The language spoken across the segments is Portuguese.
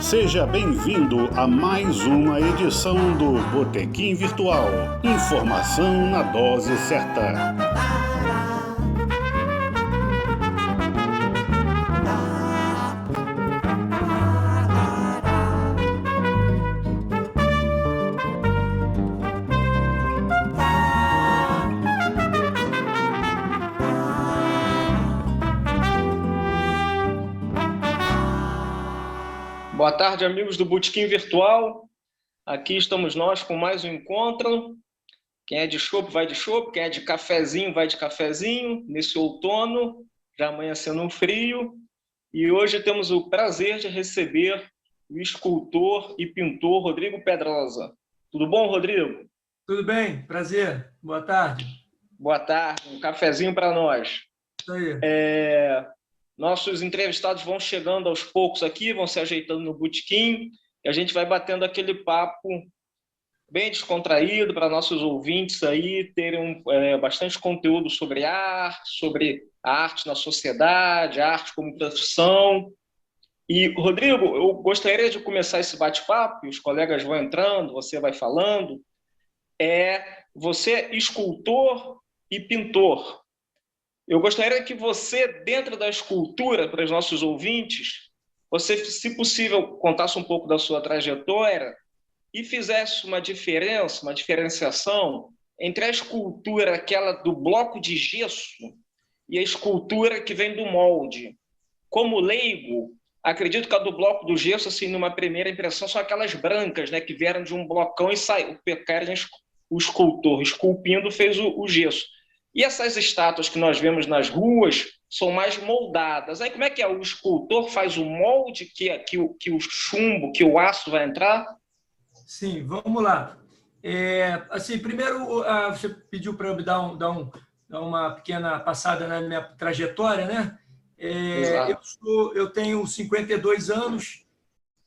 Seja bem-vindo a mais uma edição do Botequim Virtual. Informação na dose certa. Boa tarde, amigos do Botequim Virtual. Aqui estamos nós com mais um encontro. Quem é de chopp vai de chopp, quem é de cafezinho vai de cafezinho, nesse outono, já amanhecendo um frio. E hoje temos o prazer de receber o escultor e pintor Rodrigo Pedrosa. Tudo bom, Rodrigo? Tudo bem, prazer. Boa tarde. Boa tarde, um cafezinho para nós. Isso aí. Nossos entrevistados vão chegando aos poucos aqui, vão se ajeitando no botequim, e a gente vai batendo aquele papo bem descontraído para nossos ouvintes aí terem bastante conteúdo sobre a arte na sociedade, a arte como profissão. E, Rodrigo, eu gostaria de começar esse bate-papo, e os colegas vão entrando, você vai falando. Você é escultor e pintor. Eu gostaria que você, dentro da escultura, para os nossos ouvintes, você, se possível, contasse um pouco da sua trajetória e fizesse uma diferenciação entre a escultura, aquela do bloco de gesso, e a escultura que vem do molde. Como leigo, acredito que a do bloco do gesso, assim, numa primeira impressão, são aquelas brancas, né, que vieram de um blocão e saiu. O escultor, esculpindo, fez o gesso. E essas estátuas que nós vemos nas ruas são mais moldadas. Aí como é que é? O escultor faz o molde que o chumbo, que o aço vai entrar? Sim, vamos lá. Primeiro, você pediu para eu dar uma pequena passada na minha trajetória, né? Eu tenho 52 anos,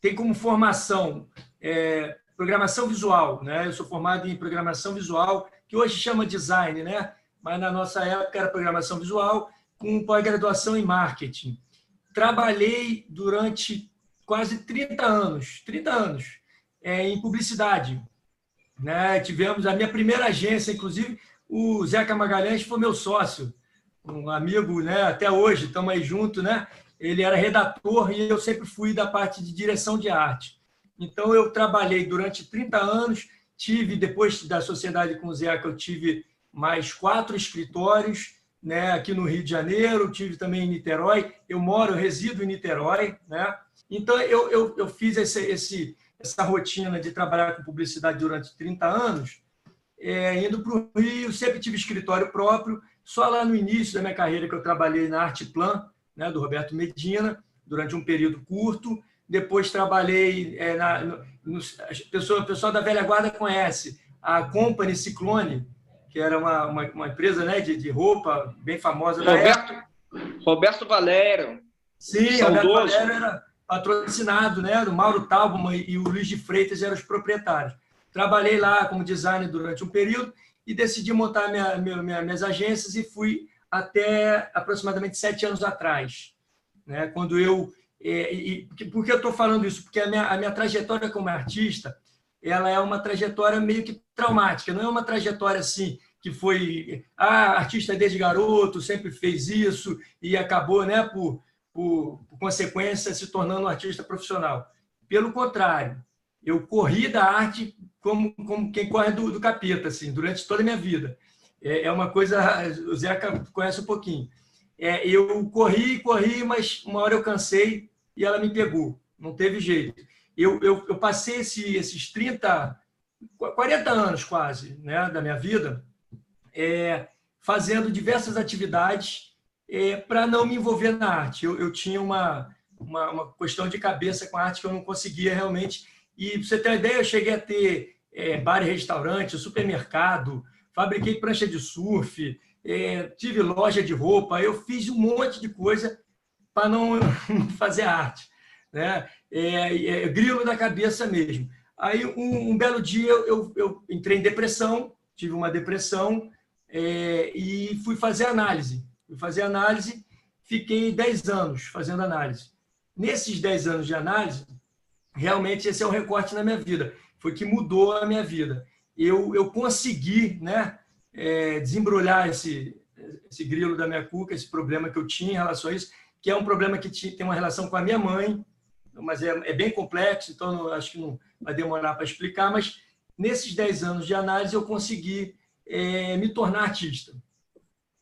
tenho como formação programação visual, né? Eu sou formado em programação visual, que hoje chama design, né? Mas na nossa época era programação visual, com pós-graduação em marketing. Trabalhei durante quase 30 anos em publicidade. Né? Tivemos a minha primeira agência, inclusive, o Zeca Magalhães foi meu sócio, um amigo, né? Até hoje, estamos aí juntos, né? Ele era redator e eu sempre fui da parte de direção de arte. Então, eu trabalhei durante 30 anos, depois da sociedade com o Zeca, eu tive mais 4 escritórios, né, aqui no Rio de Janeiro, tive também em Niterói, eu resido em Niterói, né? Então, eu fiz essa rotina de trabalhar com publicidade durante 30 anos, indo para o Rio, sempre tive escritório próprio, só lá no início da minha carreira que eu trabalhei na Arteplan, né, do Roberto Medina, durante um período curto, depois trabalhei, o pessoal da velha guarda conhece, a Company Ciclone, que era uma empresa, né, de roupa bem famosa da época. Roberto Valério. Sim, Roberto Valério era patrocinado, né, do Mauro Talbot e o Luiz de Freitas eram os proprietários. Trabalhei lá como designer durante um período e decidi montar minhas agências e fui até aproximadamente 7 anos atrás. Né, quando por que eu estou falando isso? Porque a minha trajetória como artista, ela é uma trajetória meio que traumática, não é uma trajetória assim que foi artista desde garoto, sempre fez isso e acabou, né, por consequência, se tornando um artista profissional. Pelo contrário, eu corri da arte como quem corre do capeta, assim, durante toda a minha vida. É uma coisa, o Zeca conhece um pouquinho. Eu corri, mas uma hora eu cansei e ela me pegou, não teve jeito. Eu passei esses 40 anos quase, né, da minha vida fazendo diversas atividades para não me envolver na arte. Eu tinha uma questão de cabeça com a arte que eu não conseguia realmente. E, para você ter uma ideia, eu cheguei a ter bar e restaurante, supermercado, fabriquei prancha de surf, tive loja de roupa, eu fiz um monte de coisa para não fazer arte. Né? Grilo da cabeça mesmo. Aí, um belo dia, eu entrei em depressão, tive uma depressão e fui fazer análise. Fiquei 10 anos fazendo análise. Nesses 10 anos de análise, realmente esse é um recorte na minha vida. Foi que mudou a minha vida. Eu consegui, né, desembrulhar esse grilo da minha cuca, esse problema que eu tinha em relação a isso, que é um problema que tem uma relação com a minha mãe, mas é bem complexo, então acho que não vai demorar para explicar, mas nesses 10 anos de análise eu consegui me tornar artista.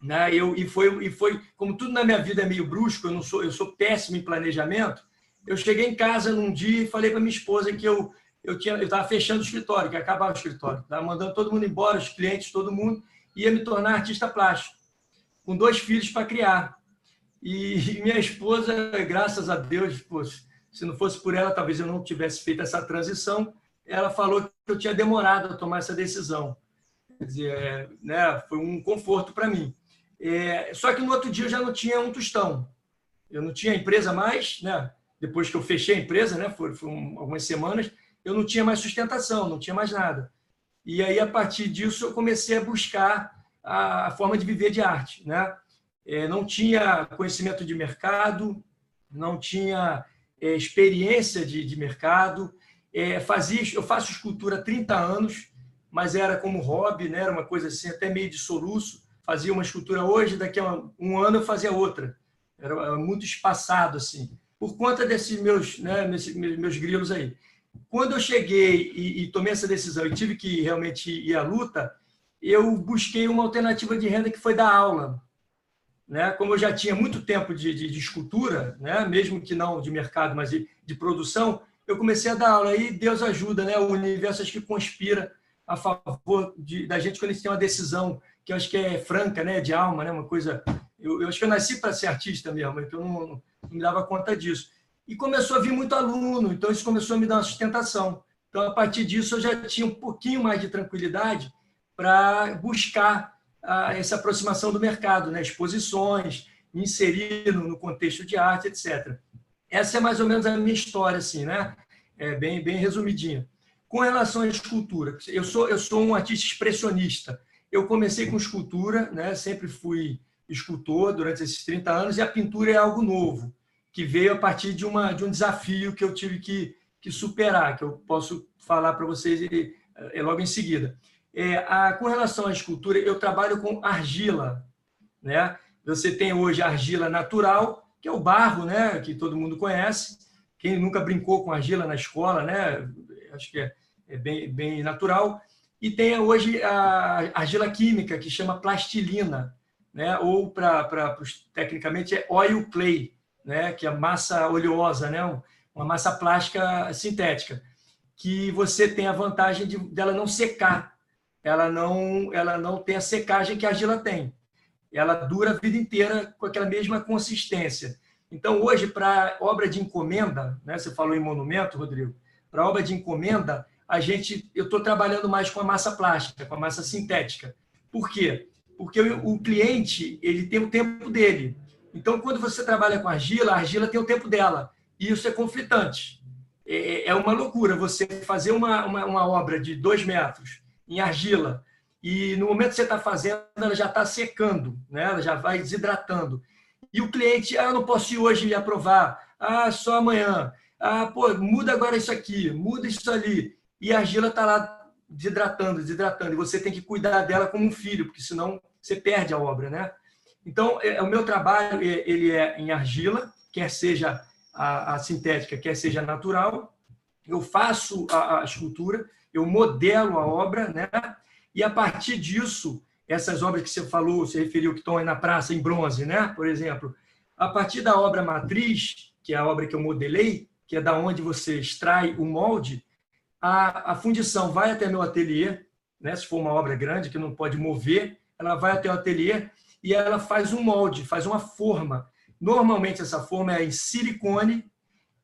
Né? E foi, como tudo na minha vida é meio brusco, eu sou péssimo em planejamento, eu cheguei em casa num dia e falei para minha esposa que eu estava fechando o escritório, que ia acabar o escritório, estava mandando todo mundo embora, os clientes, todo mundo, ia me tornar artista plástico, com 2 filhos para criar. E minha esposa, graças a Deus, poxa, se não fosse por ela, talvez eu não tivesse feito essa transição. Ela falou que eu tinha demorado a tomar essa decisão. Quer dizer, né, foi um conforto para mim. Só que no outro dia eu já não tinha um tostão. Eu não tinha empresa mais, né? Depois que eu fechei a empresa, né, foram algumas semanas, eu não tinha mais sustentação, não tinha mais nada. E aí, a partir disso, eu comecei a buscar a forma de viver de arte, né? Não tinha conhecimento de mercado, não tinha experiência de mercado. Eu faço escultura há 30 anos, mas era como hobby, né? Era uma coisa assim, até meio de soluço. Fazia uma escultura hoje, daqui a um ano eu fazia outra. Era muito espaçado, assim, por conta desses meus grilos aí. Quando eu cheguei e tomei essa decisão e tive que realmente ir à luta, eu busquei uma alternativa de renda que foi dar aula. Né? Como eu já tinha muito tempo de escultura, né? Mesmo que não de mercado, mas de produção, eu comecei a dar aula. Aí Deus ajuda, né? O universo acho que conspira a favor da gente quando a gente tem uma decisão que eu acho que é franca, né? De alma, né? Uma coisa... Eu acho que eu nasci para ser artista mesmo, então não me dava conta disso. E começou a vir muito aluno, então isso começou a me dar uma sustentação. Então, a partir disso, eu já tinha um pouquinho mais de tranquilidade para buscar essa aproximação do mercado, né? Exposições, me inserir no contexto de arte, etc. Essa é mais ou menos a minha história, assim, né? Bem resumidinha. Com relação à escultura, eu sou um artista expressionista. Eu comecei com escultura, né? Sempre fui escultor durante esses 30 anos, e a pintura é algo novo, que veio a partir de um desafio que eu tive que superar, que eu posso falar para vocês logo em seguida. Com relação à escultura, eu trabalho com argila. Né? Você tem hoje a argila natural, que é o barro, né? Que todo mundo conhece. Quem nunca brincou com argila na escola, né? Acho que é bem natural. E tem hoje a argila química, que chama plastilina, né? Ou, tecnicamente, é oil clay, né? Que é massa oleosa, né? Uma massa plástica sintética, que você tem a vantagem dela não secar. Ela não tem a secagem que a argila tem. Ela dura a vida inteira com aquela mesma consistência. Então, hoje, para obra de encomenda, né? Você falou em monumento, Rodrigo, para obra de encomenda, eu estou trabalhando mais com a massa plástica, com a massa sintética. Por quê? Porque o cliente ele tem o tempo dele. Então, quando você trabalha com argila, a argila tem o tempo dela. E isso é conflitante. É uma loucura você fazer uma obra de 2 metros em argila e no momento que você está fazendo, ela já está secando, né? Ela já vai desidratando. E o cliente, não posso ir hoje aprovar, só amanhã. Muda agora isso aqui, muda isso ali. E a argila está lá desidratando, e você tem que cuidar dela como um filho, porque senão você perde a obra, né? Então, o meu trabalho ele é em argila, quer seja a sintética, quer seja natural. Eu faço a escultura, eu modelo a obra, né? E a partir disso, essas obras que você falou, você referiu que estão aí na praça em bronze, né? Por exemplo, a partir da obra matriz, que é a obra que eu modelei, que é da onde você extrai o molde, a fundição vai até meu ateliê, né? Se for uma obra grande que não pode mover, ela vai até o ateliê e ela faz um molde, faz uma forma. Normalmente essa forma é em silicone,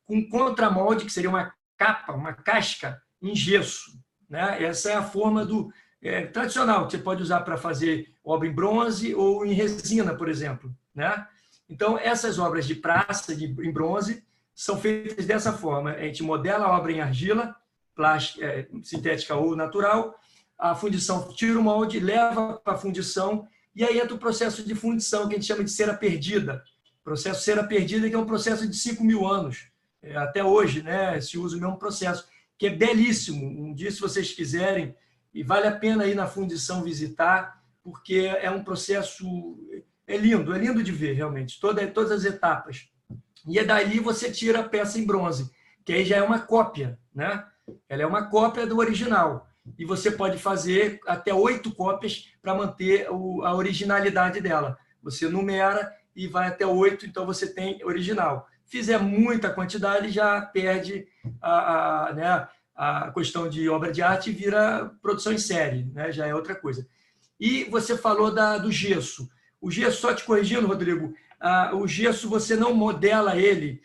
com contramolde, que seria uma capa, uma casca em gesso, né? Essa é a forma tradicional, que você pode usar para fazer obra em bronze ou em resina, por exemplo, né? Então, essas obras de praça, em bronze, são feitas dessa forma. A gente modela a obra em argila, plástica, sintética ou natural, a fundição tira o molde, leva para a fundição, e aí entra o processo de fundição, que a gente chama de cera perdida. O processo cera perdida, que é um processo de 5.000 anos. até hoje, né, se usa o mesmo processo, que é belíssimo. Um dia, se vocês quiserem, e vale a pena ir na fundição visitar, porque é um processo, é lindo de ver, realmente, todas as etapas. E daí você tira a peça em bronze, que aí já é uma cópia, né? Ela é uma cópia do original. E você pode fazer até 8 cópias para manter a originalidade dela. Você numera e vai até 8, então você tem original. Fizer muita quantidade, já perde né, a questão de obra de arte e vira produção em série, né? Já é outra coisa. E você falou do gesso. O gesso, só te corrigindo, Rodrigo, o gesso você não modela ele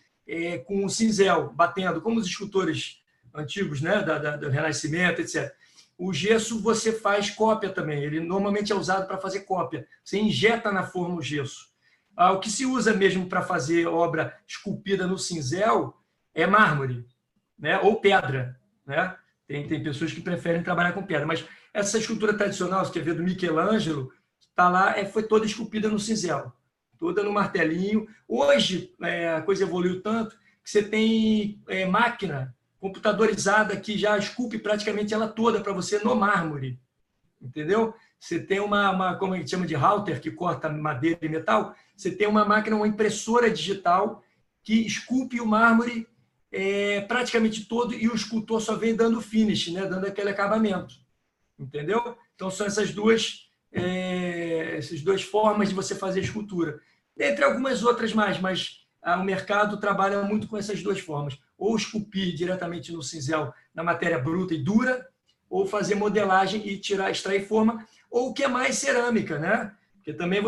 com o cinzel, batendo, como os escultores antigos, né, do Renascimento, etc. O gesso você faz cópia também. Ele normalmente é usado para fazer cópia. Você injeta na forma o gesso. O que se usa mesmo para fazer obra esculpida no cinzel é mármore, né, ou pedra, né? Tem pessoas que preferem trabalhar com pedra, mas essa escultura tradicional, você quer ver do Michelangelo, está lá, foi toda esculpida no cinzel, toda no martelinho. Hoje, a coisa evoluiu tanto que você tem máquina computadorizada que já esculpe praticamente ela toda para você no mármore, entendeu? Você tem como a gente chama de router, que corta madeira e metal, você tem uma máquina, uma impressora digital que esculpe o mármore praticamente todo e o escultor só vem dando finish, né? Dando aquele acabamento, entendeu? Então, são essas duas formas de você fazer escultura. Entre algumas outras mais, mas o mercado trabalha muito com essas duas formas. Ou esculpir diretamente no cinzel, na matéria bruta e dura, ou fazer modelagem e extrair forma, ou o que é mais cerâmica, né? Porque também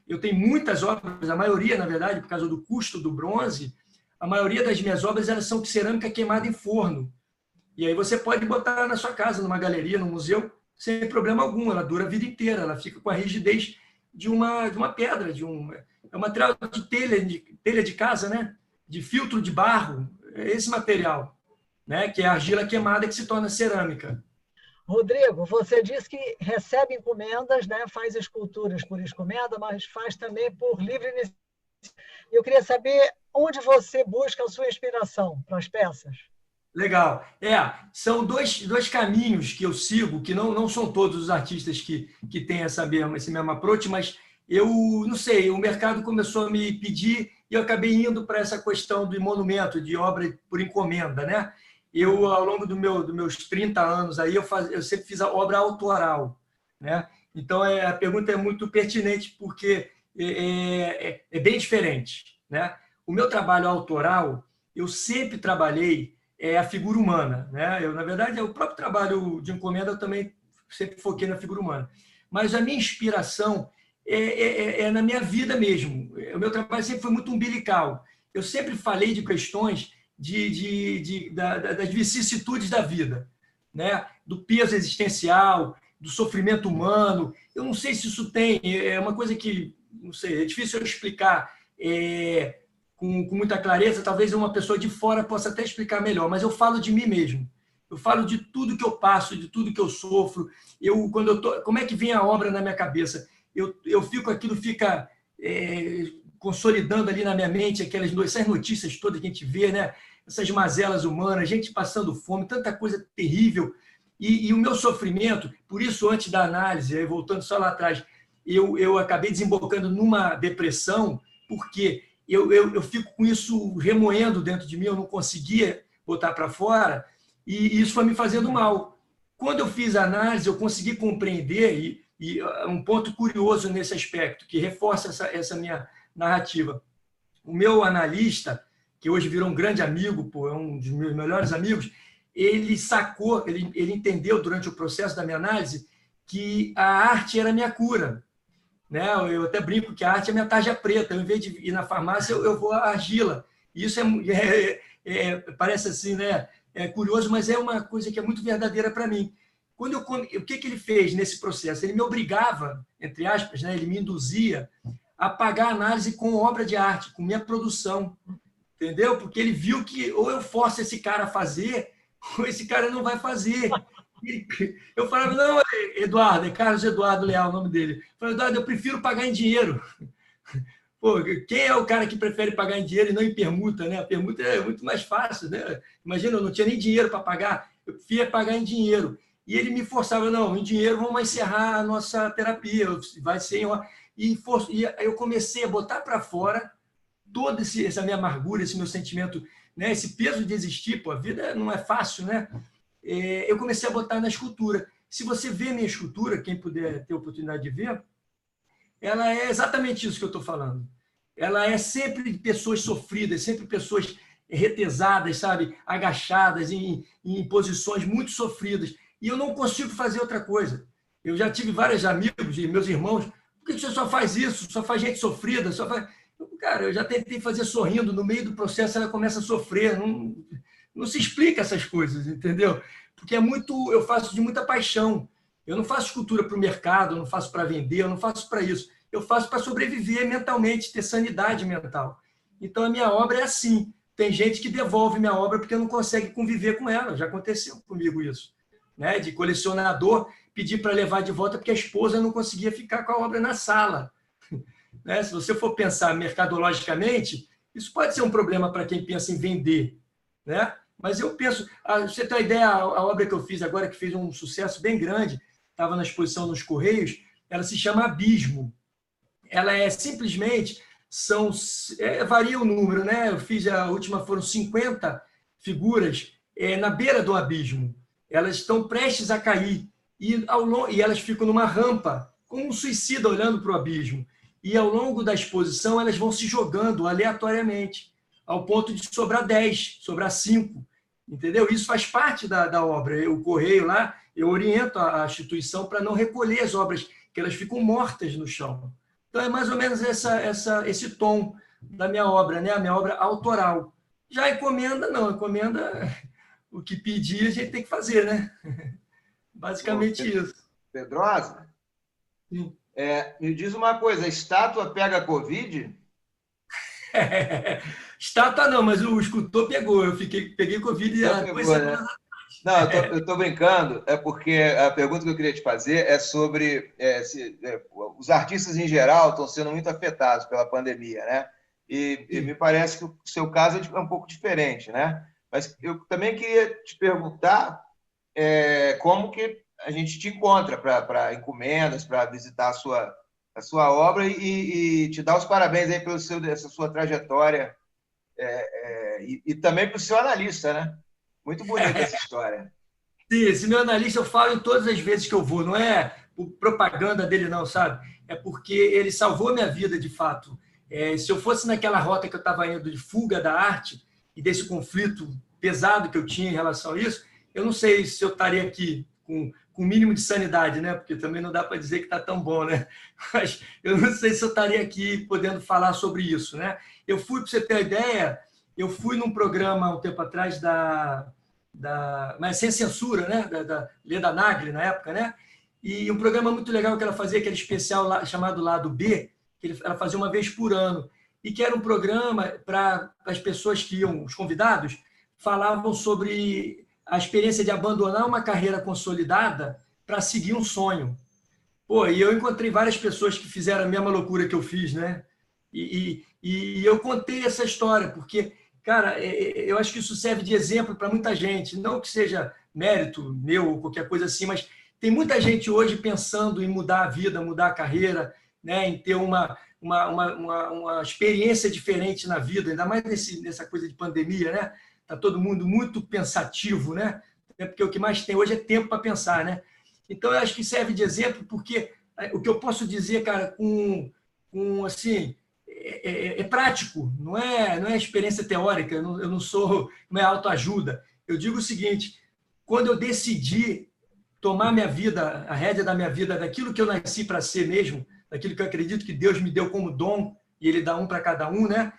eu tenho muitas obras, a maioria, na verdade, por causa do custo do bronze, a maioria das minhas obras elas são de cerâmica queimada em forno. E aí você pode botar na sua casa, numa galeria, no museu, sem problema algum. Ela dura a vida inteira, ela fica com a rigidez de uma pedra, é um material de telha de casa, né? De filtro de barro, é esse material, né? Que é a argila queimada que se torna cerâmica. Rodrigo, você disse que recebe encomendas, né? Faz esculturas por encomenda, mas faz também por livre iniciativa. Eu queria saber onde você busca a sua inspiração para as peças. Legal. São dois caminhos que eu sigo, que não são todos os artistas que têm esse mesmo approach, mas eu não sei, o mercado começou a me pedir e eu acabei indo para essa questão do monumento, de obra por encomenda, né? Eu, ao longo dos meus 30 anos, aí eu sempre fiz a obra autoral, né? Então, a pergunta é muito pertinente, porque é bem diferente, né? O meu trabalho autoral, eu sempre trabalhei a figura humana, né? Na verdade, o próprio trabalho de encomenda eu também sempre foquei na figura humana. Mas a minha inspiração é na minha vida mesmo. O meu trabalho sempre foi muito umbilical. Eu sempre falei de questões das vicissitudes da vida, né? Do peso existencial, do sofrimento humano. Eu não sei se isso é uma coisa que, não sei, é difícil eu explicar com muita clareza. Talvez uma pessoa de fora possa até explicar melhor, mas eu falo de mim mesmo. Eu falo de tudo que eu passo, de tudo que eu sofro. Como é que vem a obra na minha cabeça? Aquilo fica consolidando ali na minha mente essas notícias todas que a gente vê, né? Essas mazelas humanas, gente passando fome, tanta coisa terrível. E o meu sofrimento, por isso, antes da análise, voltando só lá atrás, eu acabei desembocando numa depressão, porque eu fico com isso remoendo dentro de mim, eu não conseguia botar para fora, e isso foi me fazendo mal. Quando eu fiz a análise, eu consegui compreender, e um ponto curioso nesse aspecto, que reforça essa minha narrativa. O meu analista, que hoje virou um grande amigo, é um dos meus melhores amigos, ele sacou, ele entendeu durante o processo da minha análise que a arte era a minha cura, né? Eu até brinco que a arte é a minha tarja preta. Em vez de ir na farmácia, eu vou à argila. Isso parece assim, né? É curioso, mas é uma coisa que é muito verdadeira para mim. O que ele fez nesse processo? Ele me obrigava, entre aspas, né? Ele me induzia a pagar a análise com obra de arte, com minha produção, entendeu? Porque ele viu que ou eu forço esse cara a fazer, ou esse cara não vai fazer. Eu falava, não, Eduardo, é Carlos Eduardo Leal o nome dele. Eu falei, Eduardo, eu prefiro pagar em dinheiro, Pô, quem é o cara que prefere pagar em dinheiro e não em permuta, né? A permuta é muito mais fácil, né? Imagina, eu não tinha nem dinheiro para pagar, eu preferia pagar em dinheiro. E ele me forçava, não, em dinheiro vamos encerrar a nossa terapia, vai ser e eu comecei a botar para fora toda essa minha amargura, esse meu sentimento, né? Esse peso de existir, pô, a vida não é fácil, né? Eu comecei a botar na escultura. Se você vê minha escultura, quem puder ter a oportunidade de ver, ela é exatamente isso que eu estou falando. Ela é sempre pessoas sofridas, sempre pessoas retesadas, sabe? Agachadas, em posições muito sofridas. E eu não consigo fazer outra coisa. Eu já tive vários amigos e meus irmãos. Por que você só faz isso? Só faz gente sofrida? Só faz... Cara, eu já tentei fazer sorrindo. No meio do processo, ela começa a sofrer. Não se explica essas coisas, entendeu? Porque eu faço de muita paixão. Eu não faço escultura para o mercado, eu não faço para vender, eu não faço para isso. Eu faço para sobreviver mentalmente, ter sanidade mental. Então, a minha obra é assim. Tem gente que devolve minha obra porque não consegue conviver com ela. Já aconteceu comigo isso. Né? De colecionador pedir para levar de volta porque a esposa não conseguia ficar com a obra na sala. Né? Se você for pensar mercadologicamente, isso pode ser um problema para quem pensa em vender. Né? Mas eu penso... Você tem uma ideia, a obra que eu fiz agora, que fez um sucesso bem grande, estava na exposição nos Correios, ela se chama Abismo. Ela é simplesmente, varia o número, né? Eu fiz a última, foram 50 figuras na beira do abismo. Elas estão prestes a cair e elas ficam numa rampa, como um suicida olhando para o abismo. E ao longo da exposição elas vão se jogando aleatoriamente, ao ponto de sobrar 10, sobrar 5. Entendeu? Isso faz parte da obra. O Correio lá, eu oriento a instituição para não recolher as obras, que elas ficam mortas no chão. Então, é mais ou menos esse tom da minha obra, né? A minha obra autoral. Já encomenda, não. Encomenda, o que pedir, a gente tem que fazer, né? Basicamente isso. Pedrosa, me diz uma coisa, a estátua pega Covid? Estátua não, mas o escultor pegou. Eu peguei Covid há 2 semanas atrás. Não, eu estou brincando, é porque a pergunta que eu queria te fazer é sobre os artistas em geral estão sendo muito afetados pela pandemia, né? E me parece que o seu caso é um pouco diferente, né? Mas eu também queria te perguntar como que a gente te encontra para encomendas, para visitar a sua obra e te dar os parabéns aí essa sua trajetória e também para o seu analista, né? Muito bonita essa história. Sim, esse meu analista eu falo em todas as vezes que eu vou. Não é por propaganda dele, não, sabe? É porque ele salvou minha vida, de fato. Se eu fosse naquela rota que eu estava indo de fuga da arte e desse conflito pesado que eu tinha em relação a isso, eu não sei se eu estaria aqui com o mínimo de sanidade, né? Porque também não dá para dizer que está tão bom, né? Mas eu não sei se eu estaria aqui podendo falar sobre isso, né? Eu fui, para você ter uma ideia, eu fui num programa um tempo atrás mas sem censura, né? Da Leda Nagli, na época, né? E um programa muito legal que ela fazia, aquele especial chamado Lado B, que ela fazia uma vez por ano, e que era um programa para as pessoas que iam, os convidados, falavam sobre a experiência de abandonar uma carreira consolidada para seguir um sonho. Pô, e eu encontrei várias pessoas que fizeram a mesma loucura que eu fiz, né? E eu contei essa história, porque, cara, eu acho que isso serve de exemplo para muita gente. Não que seja mérito meu ou qualquer coisa assim, mas tem muita gente hoje pensando em mudar a vida, mudar a carreira, né? Em ter uma experiência diferente na vida, ainda mais nessa coisa de pandemia, né? Está todo mundo muito pensativo, né? É porque o que mais tem hoje é tempo para pensar, né? Então, eu acho que serve de exemplo, porque o que eu posso dizer, cara, assim, é prático, não é experiência teórica, eu não é autoajuda. Eu digo o seguinte: quando eu decidi tomar minha vida, a rédea da minha vida, daquilo que eu nasci para ser mesmo, daquilo que eu acredito que Deus me deu como dom, e Ele dá um para cada um, né?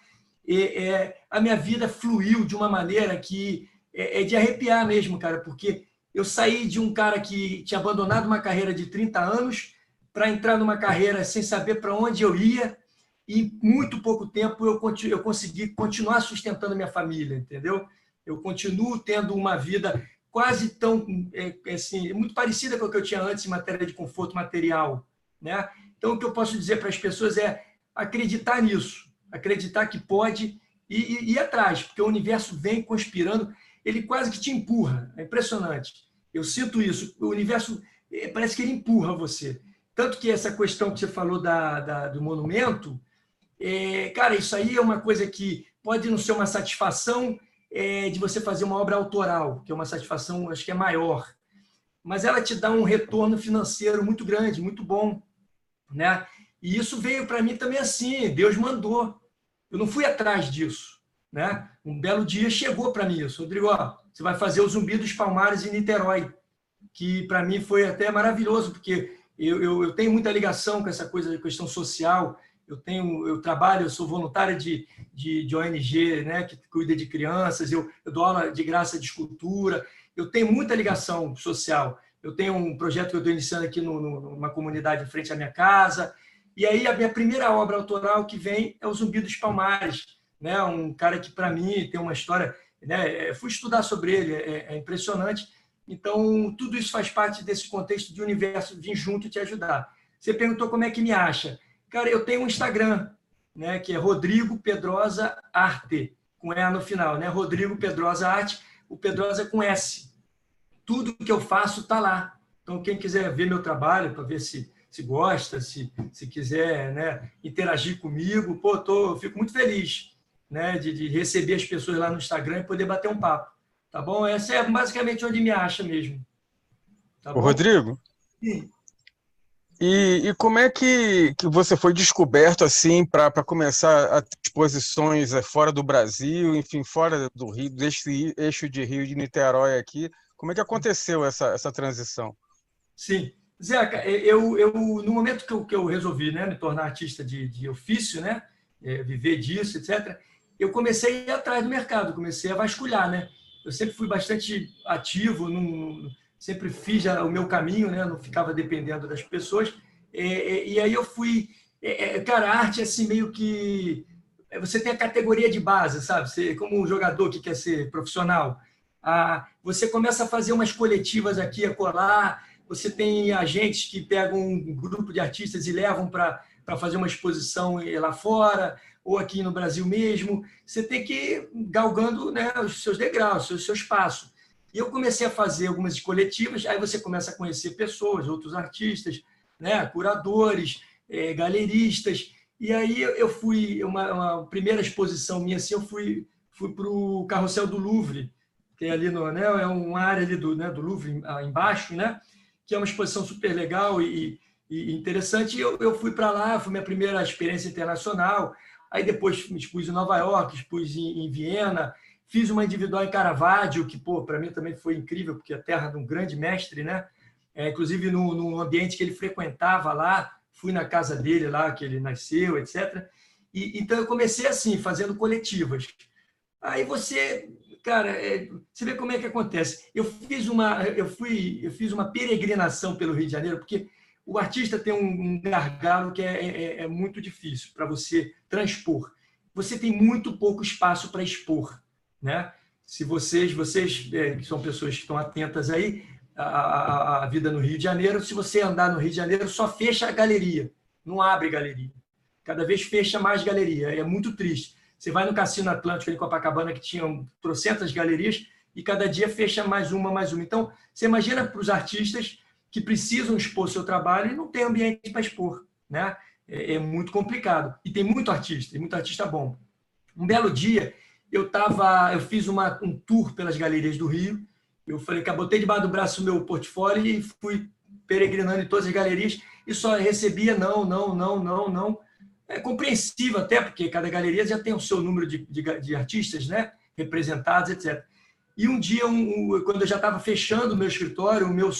A minha vida fluiu de uma maneira que é de arrepiar mesmo, cara, porque eu saí de um cara que tinha abandonado uma carreira de 30 anos para entrar numa carreira sem saber para onde eu ia, e em muito pouco tempo eu consegui continuar sustentando minha família, entendeu? Eu continuo tendo uma vida quase tão, assim, muito parecida com o que eu tinha antes em matéria de conforto material, né? Então, o que eu posso dizer para as pessoas é: acreditar nisso, acreditar que pode e ir atrás, porque o universo vem conspirando, ele quase que te empurra, é impressionante. Eu sinto isso, o universo parece que ele empurra você. Tanto que essa questão que você falou do monumento, cara, isso aí é uma coisa que pode não ser uma satisfação de você fazer uma obra autoral, que é uma satisfação, acho que é maior, mas ela te dá um retorno financeiro muito grande, muito bom, né? E isso veio para mim também assim, Deus mandou. Eu não fui atrás disso, né? Um belo dia chegou para mim isso. Rodrigo, ó, você vai fazer o Zumbi dos Palmares em Niterói, que para mim foi até maravilhoso, porque eu tenho muita ligação com essa coisa de questão social. Eu trabalho, eu sou voluntário de ONG, né, que cuida de crianças, eu dou aula de graça de escultura, eu tenho muita ligação social. Eu tenho um projeto que eu estou iniciando aqui numa comunidade em frente à minha casa, e aí a minha primeira obra autoral que vem é o Zumbi dos Palmares, né, um cara que para mim tem uma história, né, fui estudar sobre ele, é impressionante. Então, tudo isso faz parte desse contexto de universo vir junto e te ajudar. Você perguntou como é que me acha. Cara, eu tenho um Instagram, né, que é Rodrigo Pedrosa Arte, com E no final, né? Rodrigo Pedrosa Arte, o Pedrosa com S. Tudo que eu faço está lá. Então, quem quiser ver meu trabalho, para ver se gosta, se quiser, né, interagir comigo, pô, eu fico muito feliz, né, de receber as pessoas lá no Instagram e poder bater um papo. Tá bom? Essa é basicamente onde me acha mesmo. Tá bom? Rodrigo? Sim. E como é que você foi descoberto assim para começar as exposições fora do Brasil, enfim, fora do Rio, desse eixo de Rio de Niterói aqui? Como é que aconteceu essa transição? Sim. Zeca, no momento que eu resolvi, né, me tornar artista de ofício, né, viver disso, etc., eu comecei a ir atrás do mercado, comecei a vasculhar, né? Eu sempre fui bastante ativo, sempre fiz o meu caminho, né? Não ficava dependendo das pessoas. E aí eu fui... Cara, a arte é assim meio que... Você tem a categoria de base, sabe? Você, como um jogador que quer ser profissional, você começa a fazer umas coletivas aqui e acolá, você tem agentes que pegam um grupo de artistas e levam para fazer uma exposição lá fora, ou aqui no Brasil mesmo. Você tem que ir galgando, né, os seus degraus, o seu espaço. E eu comecei a fazer algumas coletivas, aí você começa a conhecer pessoas, outros artistas, né, curadores, galeristas. E aí eu fui, uma primeira exposição minha, assim, eu fui para o Carrossel do Louvre, que é ali né, é uma área ali do Louvre embaixo, né, que é uma exposição super legal e interessante. Eu fui para lá, foi minha primeira experiência internacional. Aí depois me expus em Nova York, expus em Viena, fiz uma individual em Caravaggio, que, para mim também foi incrível, porque é a terra de um grande mestre, né? Inclusive no ambiente que ele frequentava lá, fui na casa dele lá, que ele nasceu, etc. Então eu comecei assim, fazendo coletivas. Aí você, cara, você vê como é que acontece. Eu fiz uma peregrinação pelo Rio de Janeiro, porque o artista tem um gargalo que é muito difícil para você transpor. Você tem muito pouco espaço para expor, né? Se vocês que são pessoas que estão atentas aí à vida no Rio de Janeiro, se você andar no Rio de Janeiro, só fecha a galeria, não abre galeria. Cada vez fecha mais galeria, é muito triste. Você vai no Cassino Atlântico em Copacabana, que tinham trocentas galerias, e cada dia fecha mais uma. Então, você imagina para os artistas que precisam expor seu trabalho e não tem ambiente para expor, né? É muito complicado. E tem muito artista bom. Um belo dia, eu fiz um tour pelas galerias do Rio. Eu falei, botei debaixo do braço o meu portfólio e fui peregrinando em todas as galerias e só recebia não. É compreensível até, porque cada galeria já tem o seu número de artistas, né, representados, etc. E um dia, quando eu já estava fechando o meu escritório, o meu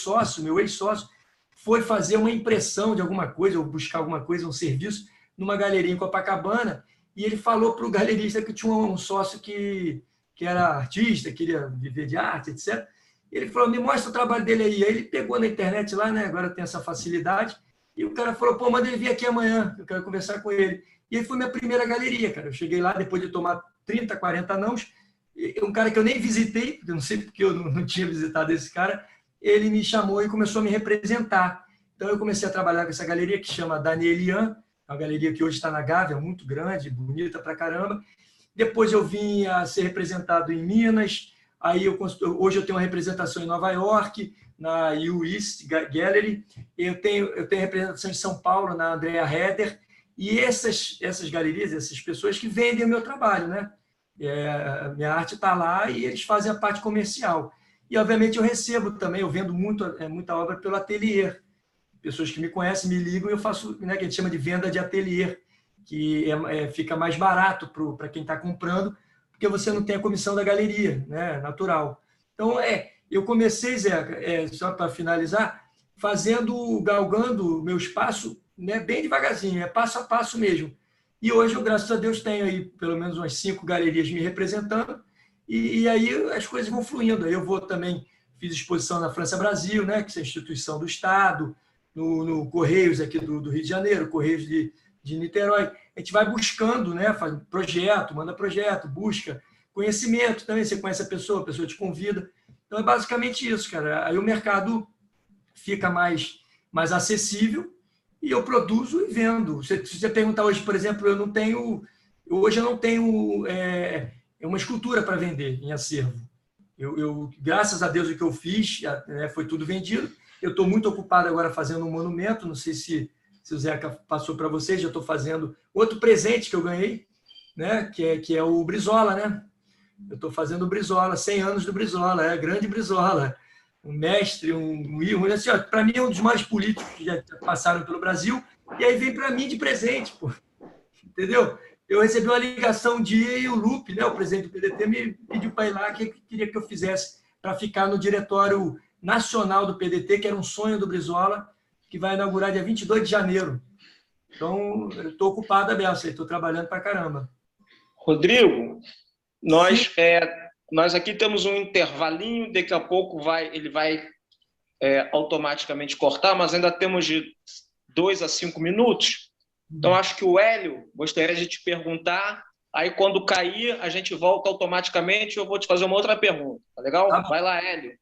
ex-sócio, foi fazer uma impressão de alguma coisa, ou buscar alguma coisa, um serviço, numa galeria em Copacabana, e ele falou para o galerista que tinha um sócio que era artista, queria viver de arte, etc. Ele falou, me mostra o trabalho dele aí. Aí ele pegou na internet lá, né, agora tem essa facilidade, e o cara falou, manda ele vir aqui amanhã, eu quero conversar com ele. E aí foi minha primeira galeria, cara. Eu cheguei lá, depois de tomar 30, 40 nãos, um cara que eu nem visitei, eu não sei porque eu não tinha visitado esse cara, ele me chamou e começou a me representar. Então eu comecei a trabalhar com essa galeria que chama Danielian, uma galeria que hoje está na Gávea, muito grande, bonita pra caramba. Depois eu vim a ser representado em Minas, aí hoje eu tenho uma representação em Nova York, na U-East Gallery, eu tenho representação em São Paulo, na Andrea Heder, e essas galerias, essas pessoas que vendem o meu trabalho, né? Minha arte está lá e eles fazem a parte comercial. E, obviamente, eu recebo também, eu vendo muita obra pelo ateliê. Pessoas que me conhecem me ligam e eu faço, né, que a gente chama de venda de ateliê, que fica mais barato para quem está comprando, porque você não tem a comissão da galeria, né, natural. Então, eu comecei, Zé, só para finalizar, galgando o meu espaço, né, bem devagarzinho, passo a passo mesmo. E hoje, eu, graças a Deus, tenho aí pelo menos umas 5 galerias me representando, e aí as coisas vão fluindo. Aí eu vou também, fiz exposição na França Brasil, né, que é a instituição do Estado, no Correios aqui do Rio de Janeiro, Correios de Niterói. A gente vai buscando, né, faz projeto, manda projeto, busca conhecimento também. Você conhece a pessoa te convida. Então, é basicamente isso, cara. Aí o mercado fica mais acessível e eu produzo e vendo. Se você perguntar hoje, por exemplo, hoje eu não tenho uma escultura para vender em acervo. Graças a Deus, o que eu fiz foi tudo vendido. Eu estou muito ocupado agora fazendo um monumento, não sei se o Zeca passou para vocês, já estou fazendo outro presente que eu ganhei, né, que é o Brizola, né? Eu estou fazendo o Brizola, 100 anos do Brizola, grande Brizola, um mestre, um ídolo, assim, para mim é um dos mais políticos que já passaram pelo Brasil, e aí vem para mim de presente, pô. Entendeu? Eu recebi uma ligação um dia e o Lupe, né, o presidente do PDT, me pediu para ir lá, que queria que eu fizesse para ficar no diretório nacional do PDT, que era um sonho do Brizola, que vai inaugurar dia 22 de janeiro. Então, eu estou ocupado a beça, estou trabalhando para caramba. Rodrigo, nós aqui temos um intervalinho, daqui a pouco ele vai automaticamente cortar, mas ainda temos de 2 a 5 minutos. Então, acho que o Hélio gostaria de te perguntar, aí quando cair, a gente volta automaticamente e eu vou te fazer uma outra pergunta, tá legal? Tá. Vai lá, Hélio.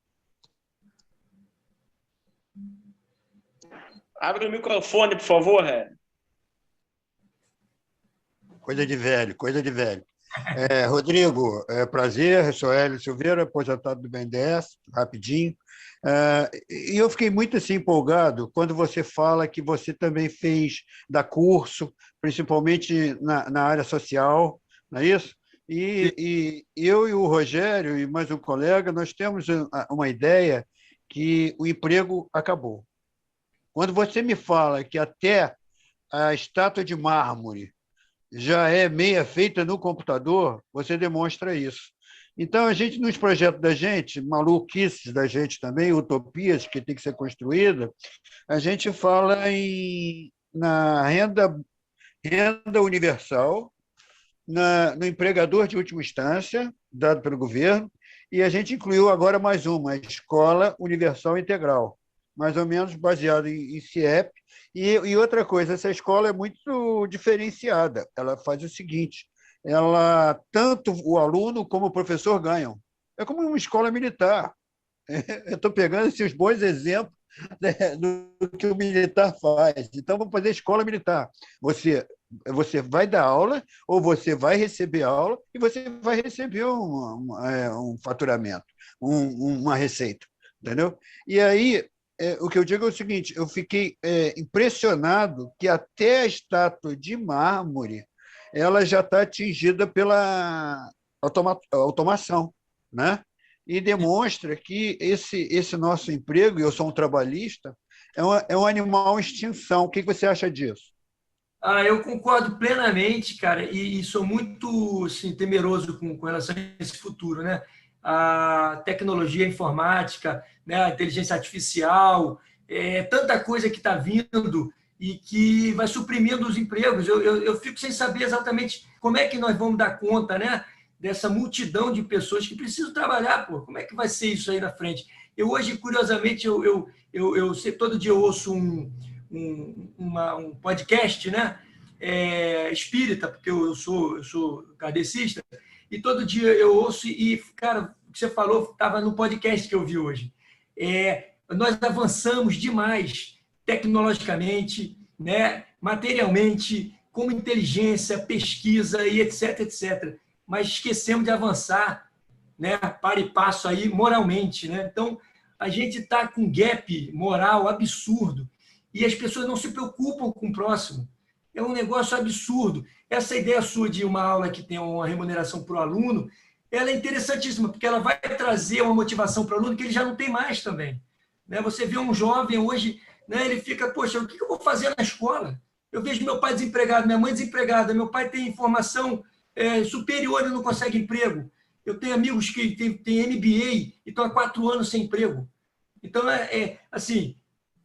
Abre o microfone, por favor, Hélio. Coisa de velho, coisa de velho. Rodrigo, prazer, sou Hélio Silveira, aposentado do BNDES, rapidinho. E eu fiquei muito assim, empolgado quando você fala que você também dá curso, principalmente na área social, não é isso? E eu e o Rogério e mais um colega, nós temos uma ideia que o emprego acabou. Quando você me fala que até a estátua de mármore já é meia feita no computador, você demonstra isso. Então, a gente, nos projetos da gente, maluquices da gente também, utopias que tem que ser construída, a gente fala na renda universal, no empregador de última instância, dado pelo governo, e a gente incluiu agora mais uma, Escola Universal Integral, mais ou menos baseado em CIEP. E outra coisa, essa escola é muito diferenciada. Ela faz o seguinte, tanto o aluno como o professor ganham. É como uma escola militar. Eu estou pegando esses bons exemplos do que o militar faz. Então, vamos fazer escola militar. Você vai dar aula, ou você vai receber aula, e você vai receber um faturamento, uma receita. Entendeu? E aí, o que eu digo é o seguinte, eu fiquei impressionado que até a estátua de mármore ela já está atingida pela automação, né? E demonstra que esse nosso emprego, e eu sou um trabalhista, é um animal em extinção. O que você acha disso? Eu concordo plenamente, cara, e sou muito assim, temeroso com relação a esse futuro, né? A tecnologia, a informática, né? A inteligência artificial, tanta coisa que está vindo e que vai suprimindo os empregos. Eu fico sem saber exatamente como é que nós vamos dar conta, né? Dessa multidão de pessoas que precisam trabalhar, pô. Como é que vai ser isso aí na frente? Eu hoje, curiosamente, eu sei, todo dia eu ouço um podcast, né? Espírita, porque eu sou kardecista, e todo dia eu ouço e, cara, o que você falou estava no podcast que eu vi hoje. Nós avançamos demais tecnologicamente né, materialmente, como inteligência, pesquisa e etc, etc. Mas esquecemos de avançar, né, para e passo aí moralmente, né? Então, a gente está com um gap moral absurdo e as pessoas não se preocupam com o próximo. É um negócio absurdo. Essa ideia sua de uma aula que tem uma remuneração para o aluno, ela é interessantíssima, porque ela vai trazer uma motivação para o aluno que ele já não tem mais também. Né? Você vê um jovem hoje, né, ele fica, poxa, o que eu vou fazer na escola? Eu vejo meu pai desempregado, minha mãe desempregada, meu pai tem formação superior e não consegue emprego. Eu tenho amigos que têm MBA e estão há 4 anos sem emprego. Então, assim,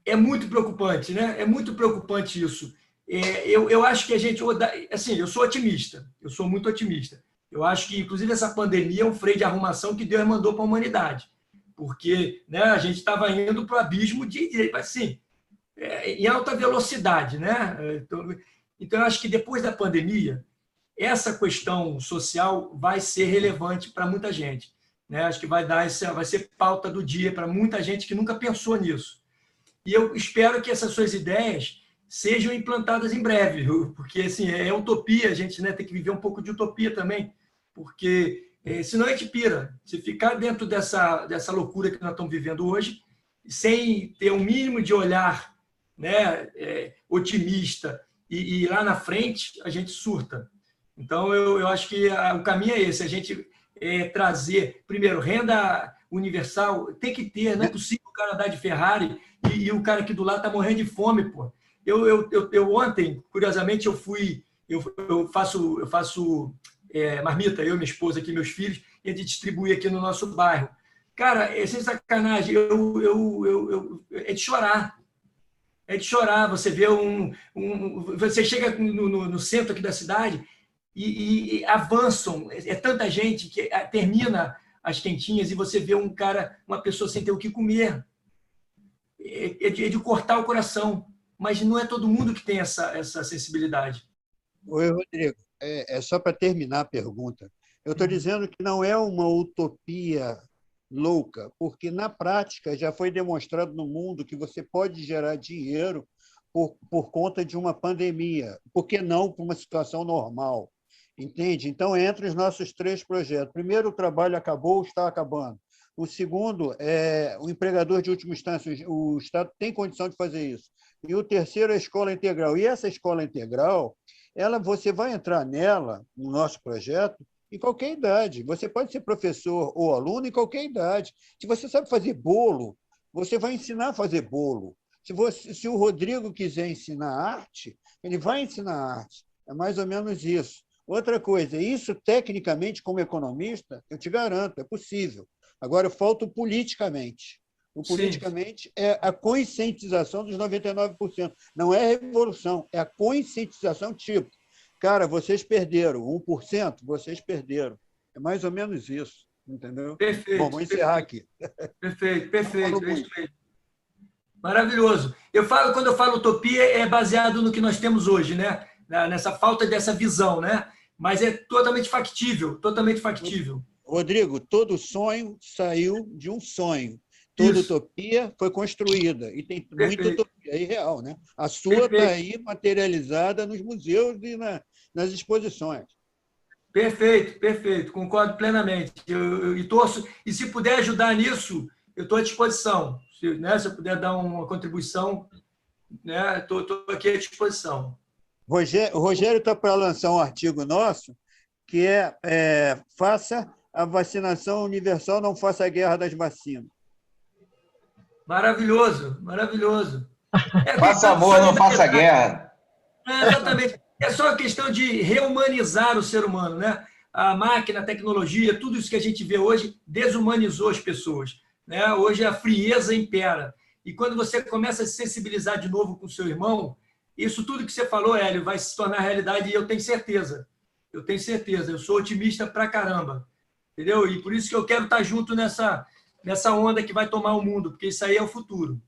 é muito preocupante, né? É muito preocupante isso. Eu acho que a gente... Assim, eu sou otimista, eu sou muito otimista. Eu acho que, inclusive, essa pandemia é um freio de arrumação que Deus mandou para a humanidade. Porque, né, a gente estava indo para o abismo assim, em alta velocidade, né? Então, eu acho que depois da pandemia, essa questão social vai ser relevante para muita gente, né? Acho que vai ser pauta do dia para muita gente que nunca pensou nisso. E eu espero que essas suas ideias sejam implantadas em breve, porque assim, é utopia, a gente, né, tem que viver um pouco de utopia também, porque senão a gente pira. Se ficar dentro dessa loucura que nós estamos vivendo hoje, sem ter um mínimo de olhar, né, otimista e lá na frente, a gente surta. Então, eu acho que o caminho é esse, a gente trazer, primeiro, renda universal, tem que ter, não é possível o cara andar de Ferrari e o cara aqui do lado está morrendo de fome, pô. Eu ontem, curiosamente, eu faço marmita, eu, minha esposa aqui, meus filhos, e a gente distribui aqui no nosso bairro. Cara, sem sacanagem, é de chorar. É de chorar. Você vê você chega no centro aqui da cidade e avançam. É tanta gente que termina as quentinhas e você vê uma pessoa sem ter o que comer. É de cortar o coração. Mas não é todo mundo que tem essa sensibilidade. Oi, Rodrigo. É só para terminar a pergunta. Eu estou dizendo que não é uma utopia louca, porque na prática já foi demonstrado no mundo que você pode gerar dinheiro por conta de uma pandemia. Por que não por uma situação normal? Entende? Então, entre os nossos 3 projetos. Primeiro, o trabalho acabou, está acabando. O segundo é o empregador de última instância. O Estado tem condição de fazer isso. E o terceiro é a escola integral. E essa escola integral, você vai entrar nela, no nosso projeto, em qualquer idade. Você pode ser professor ou aluno em qualquer idade. Se você sabe fazer bolo, você vai ensinar a fazer bolo. Se o Rodrigo quiser ensinar arte, ele vai ensinar arte. É mais ou menos isso. Outra coisa, isso tecnicamente, como economista, eu te garanto, é possível. Agora, falta o politicamente. O politicamente é a conscientização dos 99%. Não é revolução, é a conscientização tipo. Cara, vocês perderam 1%, vocês perderam. É mais ou menos isso, entendeu? Perfeito. Bom, vou encerrar aqui. Perfeito. É isso mesmo. Maravilhoso. Quando eu falo utopia, é baseado no que nós temos hoje, né? Nessa falta dessa visão, né? Mas é totalmente factível. Rodrigo, todo sonho saiu de um sonho. Toda utopia foi construída, e tem muita utopia aí real, né? A sua está aí materializada nos museus e nas exposições. Perfeito, concordo plenamente. Eu torço, e se puder ajudar nisso, eu estou à disposição. Se eu puder dar uma contribuição, né? Estou aqui à disposição. O Rogério está para lançar um artigo nosso que faça a vacinação universal, não faça a guerra das vacinas. Maravilhoso. Faça amor, não faça guerra. Exatamente. É só uma questão de reumanizar o ser humano, né? A máquina, a tecnologia, tudo isso que a gente vê hoje desumanizou as pessoas, né? Hoje a frieza impera. E quando você começa a se sensibilizar de novo com o seu irmão, isso tudo que você falou, Hélio, vai se tornar realidade, e eu tenho certeza. Eu sou otimista pra caramba. Entendeu? E por isso que eu quero estar junto nessa onda que vai tomar o mundo, porque isso aí é o futuro.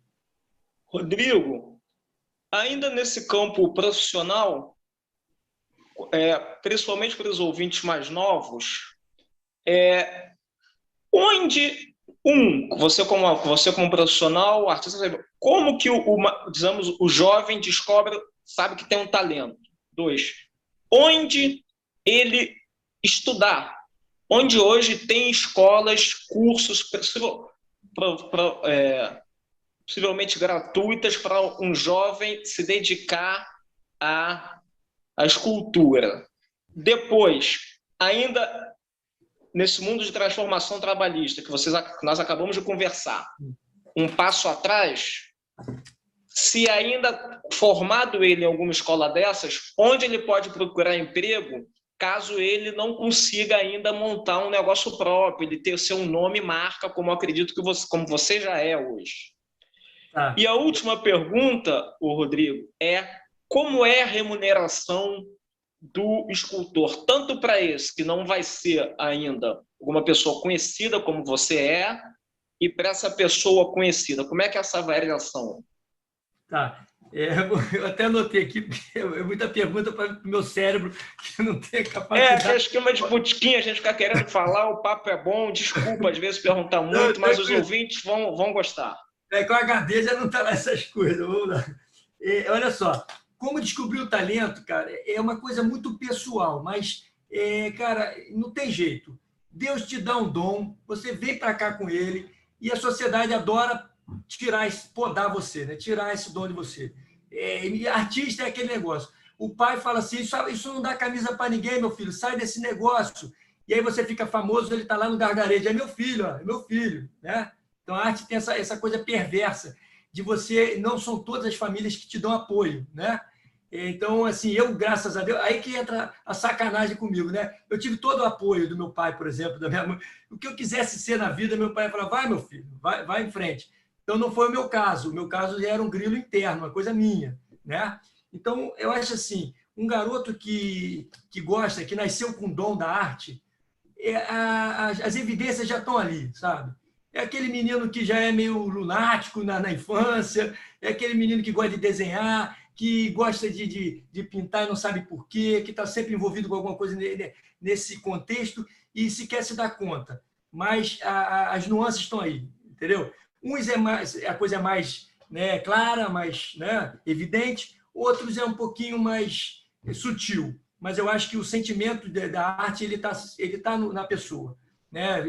Rodrigo, ainda nesse campo profissional, principalmente para os ouvintes mais novos, onde você como profissional, artista, como que digamos, o jovem descobre sabe que tem um talento. 2, onde ele estudar. Onde hoje tem escolas, cursos, possivelmente gratuitas para um jovem se dedicar à escultura. Depois, ainda nesse mundo de transformação trabalhista, que nós acabamos de conversar, um passo atrás, se ainda formado ele em alguma escola dessas, onde ele pode procurar emprego, caso ele não consiga ainda montar um negócio próprio, ele ter o seu nome e marca, como eu acredito que como você já é hoje. Tá. E a última pergunta, Rodrigo, é como é a remuneração do escultor, tanto para esse que não vai ser ainda uma pessoa conhecida como você é, e para essa pessoa conhecida, como é que é essa variação? Tá. Eu até anotei aqui, porque é muita pergunta para o meu cérebro, que não tem capacidade. É esquema de botequim, a gente fica querendo falar, o papo é bom, desculpa às vezes perguntar muito, mas os ouvintes vão gostar. Com o HD já não está lá essas coisas. Vamos lá. Olha só, como descobrir o talento, cara, é uma coisa muito pessoal, mas, cara, não tem jeito. Deus te dá um dom, você vem para cá com ele, e a sociedade adora podar você, né? Tirar esse dom de você. E artista é aquele negócio. O pai fala assim, isso não dá camisa para ninguém, meu filho, sai desse negócio. E aí você fica famoso, ele está lá no gargarejo, é meu filho, ó, é meu filho, né? Então a arte tem essa coisa perversa de você, não são todas as famílias que te dão apoio, né? Então, assim, eu, graças a Deus, aí que entra a sacanagem comigo, né? Eu tive todo o apoio do meu pai, por exemplo, da minha mãe. O que eu quisesse ser na vida, meu pai falava, vai, meu filho, vai em frente. Então, não foi o meu caso. O meu caso era um grilo interno, uma coisa minha, né? Então, eu acho assim, um garoto que gosta, que nasceu com o dom da arte, as evidências já estão ali, sabe? É aquele menino que já é meio lunático na infância, é aquele menino que gosta de desenhar, que gosta de pintar e não sabe por quê, que está sempre envolvido com alguma coisa nesse contexto e se quer se dar conta. Mas as nuances estão aí, entendeu? Uns a coisa é mais, né, clara, mais, né, evidente, outros é um pouquinho mais sutil. Mas eu acho que o sentimento da arte ele tá na pessoa, né?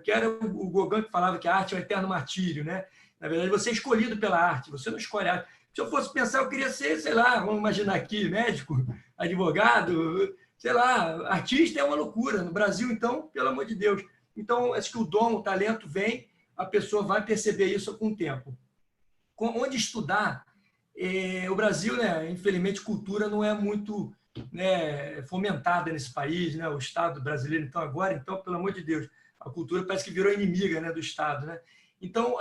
Que era o Gauguin que falava que a arte é um eterno martírio, né? Na verdade, você é escolhido pela arte, você não escolhe a arte. Se eu fosse pensar, eu queria ser, sei lá, vamos imaginar aqui, médico, advogado, sei lá, artista é uma loucura. No Brasil, então, pelo amor de Deus. Então, acho que o dom, o talento vem, a pessoa vai perceber isso com o tempo. Onde estudar, o Brasil, né, infelizmente, cultura não é muito, né, fomentada nesse país, né, o Estado brasileiro, então, agora, pelo amor de Deus, a cultura parece que virou inimiga, né, do Estado, né? Então,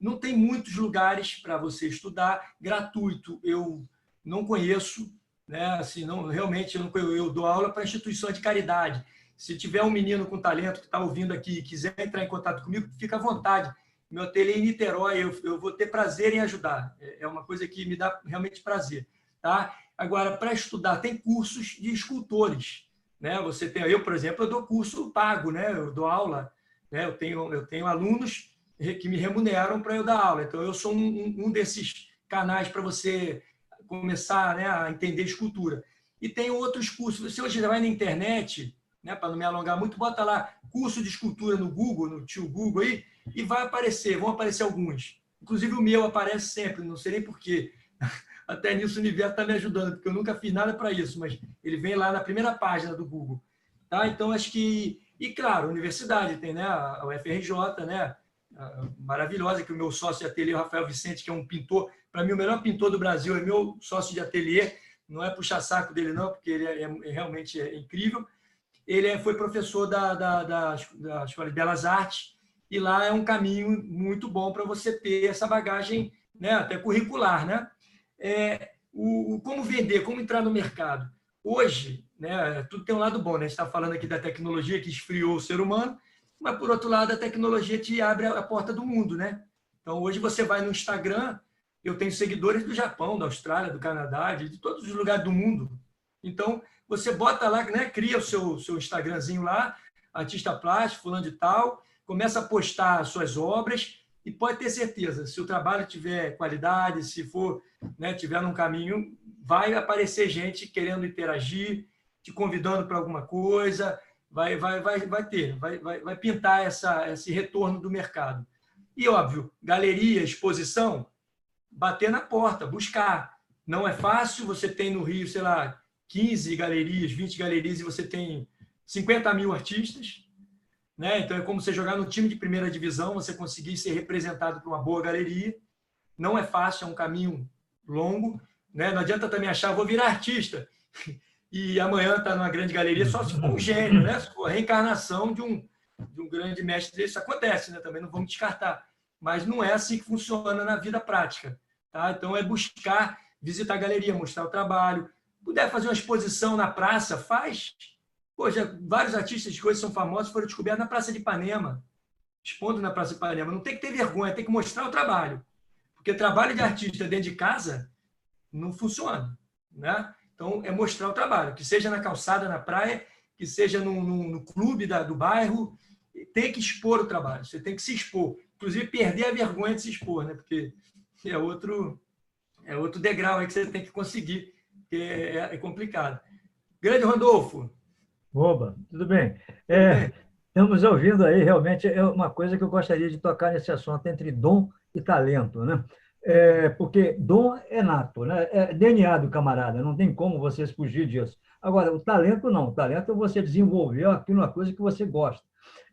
não tem muitos lugares para você estudar gratuito. Eu não conheço, né? Assim, realmente, eu dou aula para instituições de caridade. Se tiver um menino com talento que está ouvindo aqui e quiser entrar em contato comigo, fica à vontade. Meu ateliê é em Niterói, eu vou ter prazer em ajudar. É uma coisa que me dá realmente prazer. Tá? Agora, para estudar, tem cursos de escultores. Né? Eu, por exemplo, eu dou curso pago, né? Eu dou aula. Né? Eu tenho alunos que me remuneram para eu dar aula. Então, eu sou um desses canais para você começar, né, a entender escultura. E tem outros cursos. Você hoje vai na internet, né, para não me alongar muito, bota lá curso de escultura no Google, no tio Google aí, e vão aparecer alguns. Inclusive o meu aparece sempre, não sei nem porquê. Até nisso o universo está me ajudando, porque eu nunca fiz nada para isso, mas ele vem lá na primeira página do Google. Tá? Então, acho que... E, claro, a universidade tem, né, a UFRJ, né, maravilhosa, que o meu sócio de ateliê, Rafael Vicente, que é um pintor, para mim o melhor pintor do Brasil, é meu sócio de ateliê, não é puxar saco dele não, porque ele realmente é incrível. Ele foi professor da Escola de Belas Artes, e lá é um caminho muito bom para você ter essa bagagem, né, até curricular, né? Como vender, como entrar no mercado. Hoje, né, tudo tem um lado bom, né? A gente está falando aqui da tecnologia que esfriou o ser humano, mas, por outro lado, a tecnologia te abre a porta do mundo, né? Então, hoje você vai no Instagram, eu tenho seguidores do Japão, da Austrália, do Canadá, de todos os lugares do mundo. Então, você bota lá, né, cria o seu Instagramzinho lá, artista plástico, fulano de tal, começa a postar as suas obras e pode ter certeza, se o trabalho tiver qualidade, se for, né, tiver num caminho, vai aparecer gente querendo interagir, te convidando para alguma coisa, vai pintar esse retorno do mercado. E, óbvio, galeria, exposição, bater na porta, buscar. Não é fácil, você tem no Rio, sei lá, 15 galerias, 20 galerias, e você tem 50 mil artistas, né? Então, é como você jogar no time de primeira divisão, você conseguir ser representado por uma boa galeria. Não é fácil, é um caminho longo, né? Não adianta também achar, vou virar artista, e amanhã está numa grande galeria, só se for um gênio, né? Se for a reencarnação de um grande mestre, isso acontece, né? Também não vamos descartar. Mas não é assim que funciona na vida prática, tá? Então, é buscar, visitar a galeria, mostrar o trabalho. Puder fazer uma exposição na praça, faz. Poxa, vários artistas de coisas são famosos, foram descobertos na Praça de Ipanema, expondo na Praça de Ipanema. Não tem que ter vergonha, tem que mostrar o trabalho. Porque trabalho de artista dentro de casa não funciona, né? Então, é mostrar o trabalho, que seja na calçada, na praia, que seja no clube do bairro, tem que expor o trabalho, você tem que se expor. Inclusive, perder a vergonha de se expor, né? Porque é outro degrau aí que você tem que conseguir, que é complicado. Grande Randolfo. Oba, tudo bem. Estamos ouvindo aí, realmente, é uma coisa que eu gostaria de tocar nesse assunto, entre dom e talento, né? Porque dom é nato, né? É DNA do camarada, não tem como você fugir disso. Agora, o talento não. O talento é você desenvolver aquilo, uma coisa que você gosta.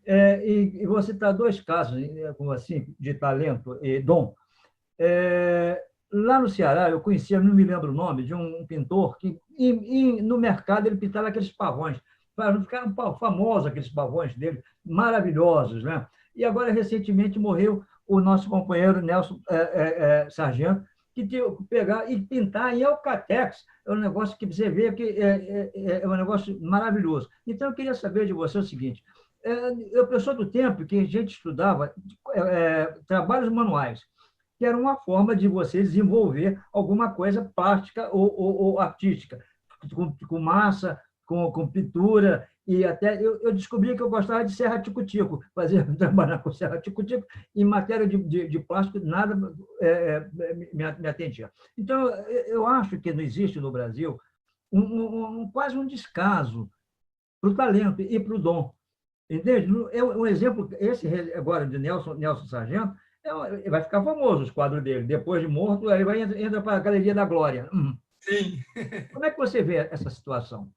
E vou citar dois casos como assim, de talento e dom. Lá no Ceará, eu conhecia, não me lembro o nome, de um pintor que, no mercado, ele pintava aqueles pavões. Ficaram famosos aqueles pavões dele, maravilhosos, né? E agora, recentemente, morreu o nosso companheiro Nelson Sargento, que tinha que pegar e pintar em Eucatex. É um negócio que você vê que é um negócio maravilhoso. Então, eu queria saber de você o seguinte: eu sou do tempo que a gente estudava trabalhos manuais, que era uma forma de você desenvolver alguma coisa plástica ou artística, com massa, com pintura, e até eu descobri que eu gostava de serra tico-tico, trabalhar com serra tico-tico, em matéria de plástico, nada me atendia. Então, eu acho que não existe no Brasil quase um descaso para o talento e para o dom. Entende? Um exemplo, esse agora de Nelson Sargento, vai ficar famoso os quadros dele. Depois de morto, aí entra para a Galeria da Glória. Sim. Como é que você vê essa situação?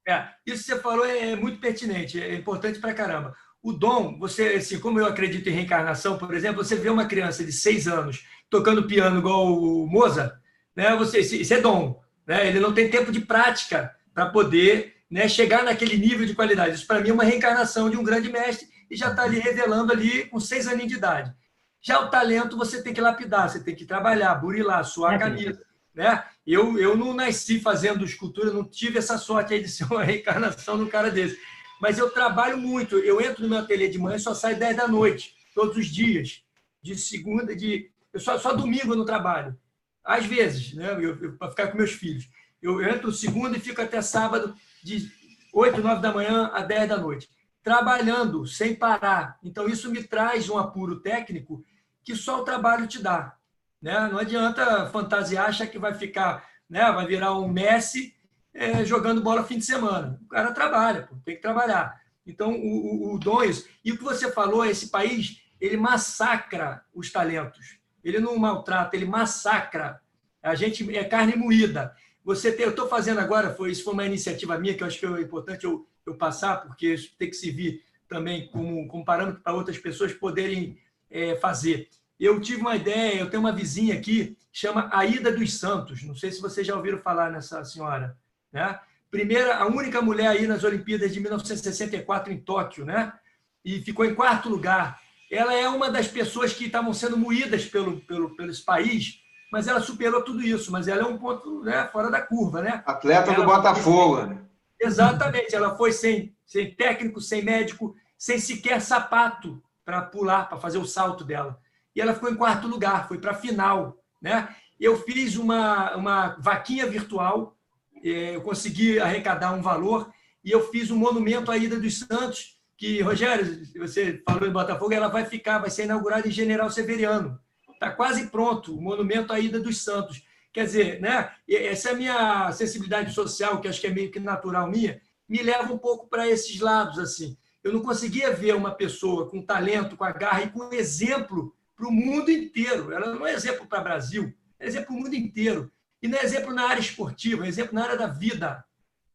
Isso que você falou é muito pertinente, é importante pra caramba. O dom, você, assim, como eu acredito em reencarnação, por exemplo, você vê uma criança de 6 anos tocando piano igual o Mozart, né? Isso é dom, né? Ele não tem tempo de prática para poder, né, chegar naquele nível de qualidade. Isso, para mim, é uma reencarnação de um grande mestre e já está ali revelando ali com 6 aninhos de idade. Já o talento, você tem que lapidar, você tem que trabalhar, burilar, suar a camisa. Né? Eu não nasci fazendo escultura, não tive essa sorte aí de ser uma reencarnação de um cara desse. Mas eu trabalho muito. Eu entro no meu ateliê de manhã e só saio 10 da noite, todos os dias. De segunda, só domingo eu não trabalho. Às vezes, né? Para ficar com meus filhos. Eu entro segunda e fico até sábado, de 8, 9 da manhã a 10 da noite. Trabalhando, sem parar. Então, isso me traz um apuro técnico que só o trabalho te dá. Né? Não adianta fantasiar, achar que vai ficar, né? Vai virar um Messi jogando bola fim de semana. O cara trabalha, tem que trabalhar. Então, o dom é isso. E o que você falou, esse país, ele massacra os talentos. Ele não maltrata, ele massacra. A gente é carne moída. Eu estou fazendo agora, isso foi uma iniciativa minha, que eu acho que é importante eu passar, porque isso tem que servir também como parâmetro para outras pessoas poderem fazer. Eu tive uma ideia, eu tenho uma vizinha aqui, chama Aida dos Santos. Não sei se vocês já ouviram falar nessa senhora. Né? A única mulher aí nas Olimpíadas de 1964 em Tóquio, né? E ficou em 4º lugar. Ela é uma das pessoas que estavam sendo moídas pelo esse país, mas ela superou tudo isso. Mas ela é um ponto, né, fora da curva. Né? Atleta do Botafogo. Exatamente. Ela foi sem técnico, sem médico, sem sequer sapato para pular, para fazer o salto dela. E ela ficou em 4º lugar, foi para a final. Né? Eu fiz uma vaquinha virtual, eu consegui arrecadar um valor, e eu fiz um monumento à Aida dos Santos, que, Rogério, você falou em Botafogo, ela vai ser inaugurada em General Severiano. Está quase pronto, o monumento à Aida dos Santos, Quer dizer, né? Essa é a minha sensibilidade social, que acho que é meio que natural minha, me leva um pouco para esses lados. Assim. Eu não conseguia ver uma pessoa com talento, com a garra e com exemplo para o mundo inteiro. Ela não é exemplo para o Brasil, é exemplo para o mundo inteiro. E não é exemplo na área esportiva, é exemplo na área da vida.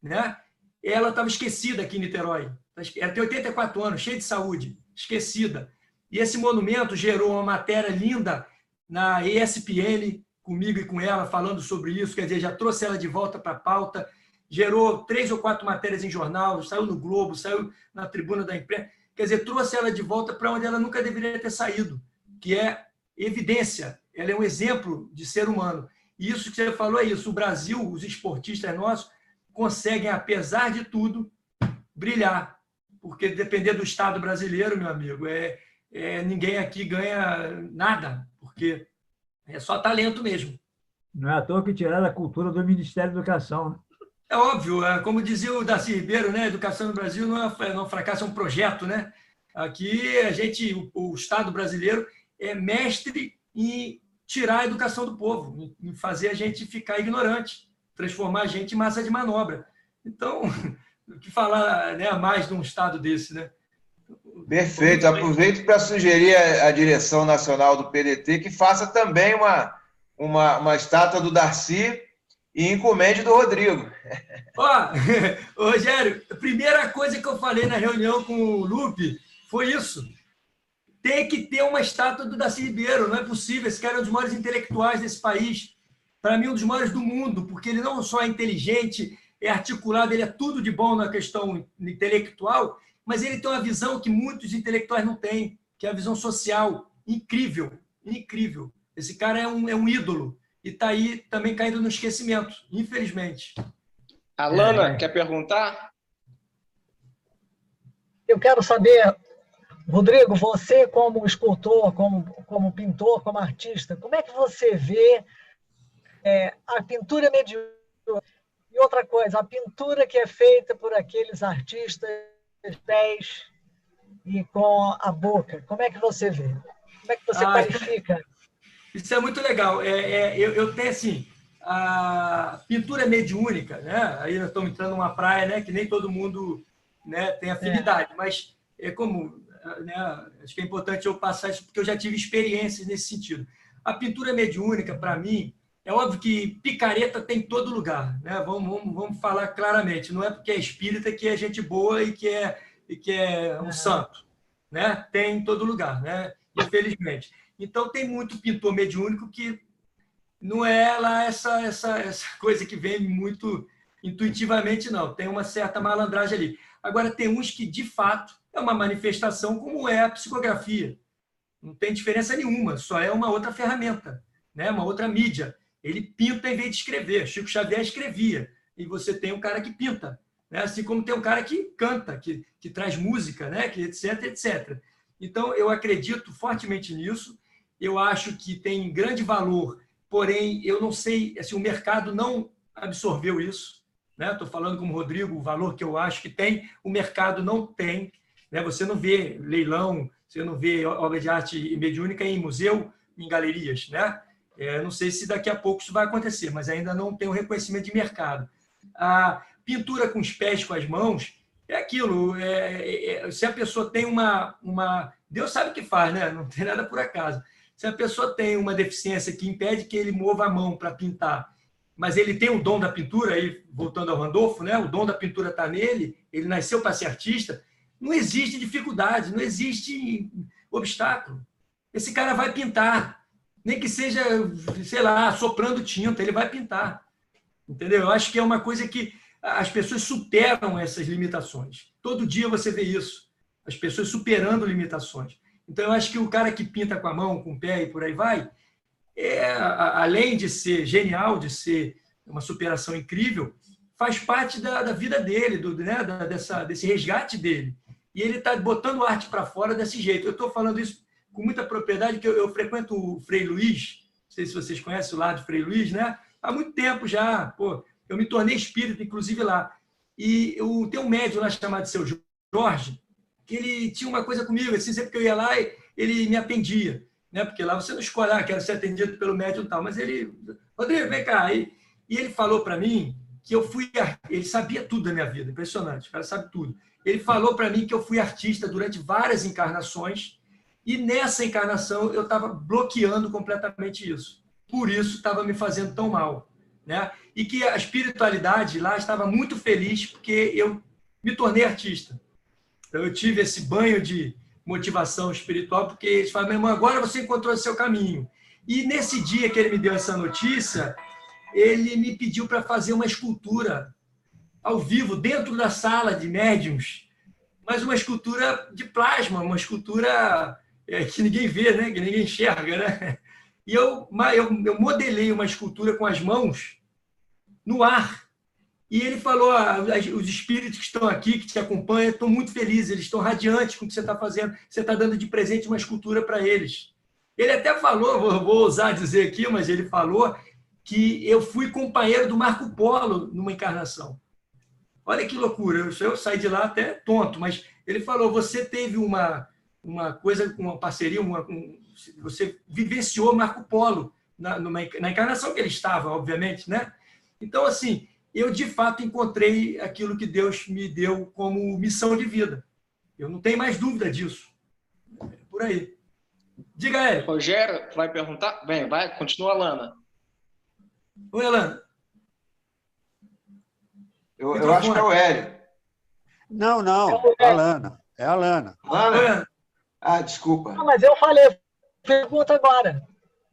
Né? Ela estava esquecida aqui em Niterói. Ela tem 84 anos, cheia de saúde, esquecida. E esse monumento gerou uma matéria linda na ESPN, comigo e com ela, falando sobre isso, quer dizer, já trouxe ela de volta para a pauta, gerou 3 ou 4 matérias em jornal, saiu no Globo, saiu na tribuna da imprensa, quer dizer, trouxe ela de volta para onde ela nunca deveria ter saído, que é evidência, ela é um exemplo de ser humano. E isso que você falou é isso, o Brasil, os esportistas nossos, conseguem, apesar de tudo, brilhar, porque depender do Estado brasileiro, meu amigo, ninguém aqui ganha nada, porque é só talento mesmo. Não é à toa que tiraram a cultura do Ministério da Educação, né? É óbvio, como dizia o Darcy Ribeiro, né? Educação no Brasil não é um fracasso, é um projeto, né? Aqui o Estado brasileiro é mestre em tirar a educação do povo, em fazer a gente ficar ignorante, transformar a gente em massa de manobra. Então, o que falar, né, mais de um Estado desse, né? Perfeito. Aproveito para sugerir à direção nacional do PDT que faça também uma estátua do Darcy e encomende do Rodrigo. Rogério, a primeira coisa que eu falei na reunião com o Lupe foi isso. Tem que ter uma estátua do Darcy Ribeiro, não é possível. Esse cara é um dos maiores intelectuais desse país. Para mim, um dos maiores do mundo, porque ele não só é inteligente, é articulado, ele é tudo de bom na questão intelectual, mas ele tem uma visão que muitos intelectuais não têm, que é a visão social. Incrível, incrível. Esse cara é um ídolo e está aí também caindo no esquecimento, infelizmente. Alana, quer perguntar? Eu quero saber, Rodrigo, você como escultor, como pintor, como artista, como é que você vê a pintura mediúnica? E outra coisa, a pintura que é feita por aqueles artistas pés e com a boca. Como é que você vê? Como é que você qualifica? Isso é muito legal. Eu tenho assim, a pintura mediúnica, né? Aí nós estamos entrando numa praia, né, que nem todo mundo, né, tem afinidade, mas né, acho que é importante eu passar isso porque eu já tive experiências nesse sentido. A pintura mediúnica, para mim, é óbvio que picareta tem em todo lugar, né? Vamos falar claramente. Não é porque é espírita que é gente boa e que é um santo, né? Tem em todo lugar, né? Infelizmente. Então tem muito pintor mediúnico que não é lá essa coisa que vem muito intuitivamente, não. Tem uma certa malandragem ali. Agora tem uns que de fato é uma manifestação, como é a psicografia. Não tem diferença nenhuma. Só é uma outra ferramenta, né? Uma outra mídia. Ele pinta em vez de escrever. Chico Xavier escrevia. E você tem um cara que pinta. Né? Assim como tem um cara que canta, que traz música, né? Que etc, etc. Então, eu acredito fortemente nisso. Eu acho que tem grande valor. Porém, eu não sei, assim, o mercado não absorveu isso. Estou falando como o Rodrigo, o valor que eu acho que tem, o mercado não tem. Né? Você não vê leilão, você não vê obra de arte mediúnica em museu, em galerias, né? Não sei se daqui a pouco isso vai acontecer, mas ainda não tem o reconhecimento de mercado. A pintura com os pés, com as mãos, é aquilo. Se a pessoa tem uma... Deus sabe o que faz, né? Não tem nada por acaso. Se a pessoa tem uma deficiência que impede que ele mova a mão para pintar, mas ele tem o dom da pintura, aí, voltando ao Randolfo, né? O dom da pintura está nele, ele nasceu para ser artista, não existe dificuldade, não existe obstáculo. Esse cara vai pintar. Nem que seja, sei lá, soprando tinta, ele vai pintar. Entendeu? Eu acho que é uma coisa que as pessoas superam essas limitações. Todo dia você vê isso. As pessoas superando limitações. Então, eu acho que o cara que pinta com a mão, com o pé e por aí vai, além de ser genial, de ser uma superação incrível, faz parte da vida dele, né, desse resgate dele. E ele está botando arte para fora desse jeito. Eu estou falando isso com muita propriedade, que eu frequento o Frei Luiz, não sei se vocês conhecem o lado de Frei Luiz, né? Há muito tempo já, eu me tornei espírita, inclusive lá. E tem um médium lá chamado Seu Jorge, que ele tinha uma coisa comigo, assim, sempre que eu ia lá, ele me atendia. né? Porque lá você não escolhe, quero ser atendido pelo médium e tal. Mas ele, Rodrigo, vem cá. E ele falou para mim que eu fui... Ele sabia tudo da minha vida, impressionante, o cara sabe tudo. Ele falou para mim que eu fui artista durante várias encarnações e nessa encarnação eu estava bloqueando completamente isso. Por isso estava me fazendo tão mal, né? E que a espiritualidade lá estava muito feliz porque eu me tornei artista. Então eu tive esse banho de motivação espiritual porque eles falaram, meu irmão, agora você encontrou o seu caminho. E nesse dia que ele me deu essa notícia, ele me pediu para fazer uma escultura ao vivo, dentro da sala de médiuns, mas uma escultura de plasma, uma escultura que ninguém vê, né? Que ninguém enxerga, né? E eu modelei uma escultura com as mãos no ar. E ele falou, os espíritos que estão aqui, que te acompanham, estão muito felizes, eles estão radiantes com o que você está fazendo, você está dando de presente uma escultura para eles. Ele até falou, vou ousar dizer aqui, mas ele falou que eu fui companheiro do Marco Polo numa encarnação. Olha que loucura, eu saí de lá até tonto, mas ele falou, você teve uma coisa, uma parceria, você vivenciou Marco Polo na encarnação que ele estava, obviamente, né? Então, assim, eu de fato encontrei aquilo que Deus me deu como missão de vida. Eu não tenho mais dúvida disso. É por aí. Diga, Hélio. Rogério, vai perguntar? Bem, vai, continua, Alana. Oi, Alana. Eu acho que é o Hélio. Não, é a Alana. É a Alana. Alana? Ah, desculpa. Não, mas eu falei, pergunta agora.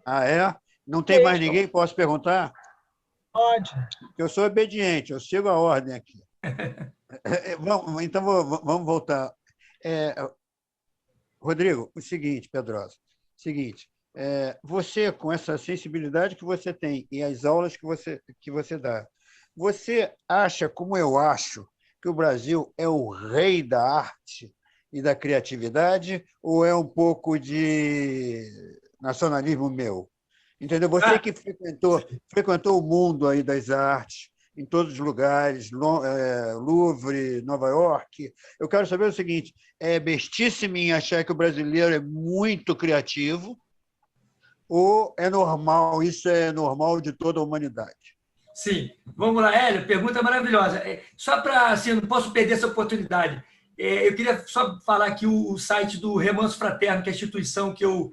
Ah, é? Não tem mais ninguém que possa perguntar? Pode. Eu sou obediente, eu sigo a ordem aqui. Então, vamos voltar. Rodrigo, o seguinte, Pedrosa, você, com essa sensibilidade que você tem e as aulas que você dá, você acha, como eu acho, que o Brasil é o rei da arte e da criatividade ou é um pouco de nacionalismo meu? Entendeu? Você que frequentou o mundo aí das artes, em todos os lugares, Louvre, Nova York. Eu quero saber o seguinte, é bestice em achar que o brasileiro é muito criativo ou é normal, isso é normal de toda a humanidade? Sim. Vamos lá, Hélio, pergunta maravilhosa. Só para, assim, eu não posso perder essa oportunidade. Eu queria só falar aqui o site do Remanso Fraterno, que é a instituição que eu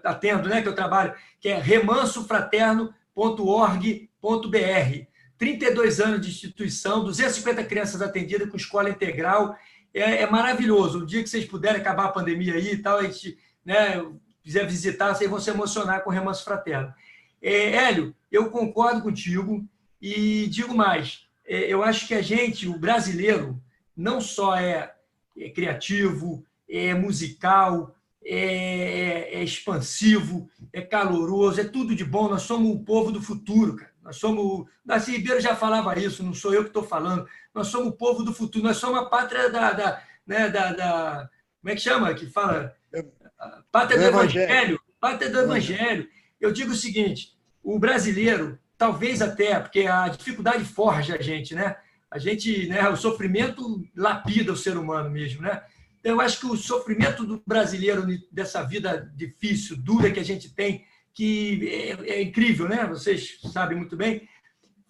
atendo, né, que eu trabalho, que é remansofraterno.org.br. 32 anos de instituição, 250 crianças atendidas com escola integral. É maravilhoso. O dia que vocês puderem acabar a pandemia aí e tal, a gente, né, quiser visitar, vocês vão se emocionar com o Remanso Fraterno. Hélio, eu concordo contigo e digo mais. Eu acho que o brasileiro, não só é criativo, é musical, é expansivo, é caloroso, é tudo de bom. Nós somos o povo do futuro, cara. Nós somos... Darcy Ribeiro já falava isso, não sou eu que estou falando. Nós somos o povo do futuro, nós somos a pátria como é que chama? Que fala? Pátria do Evangelho. Pátria do Evangelho. Eu digo o seguinte, o brasileiro, talvez até, porque a dificuldade forja a gente, né? A gente, né, o sofrimento lapida o ser humano mesmo, né? Então, eu acho que o sofrimento do brasileiro dessa vida difícil, dura que a gente tem, que é incrível, né? Vocês sabem muito bem,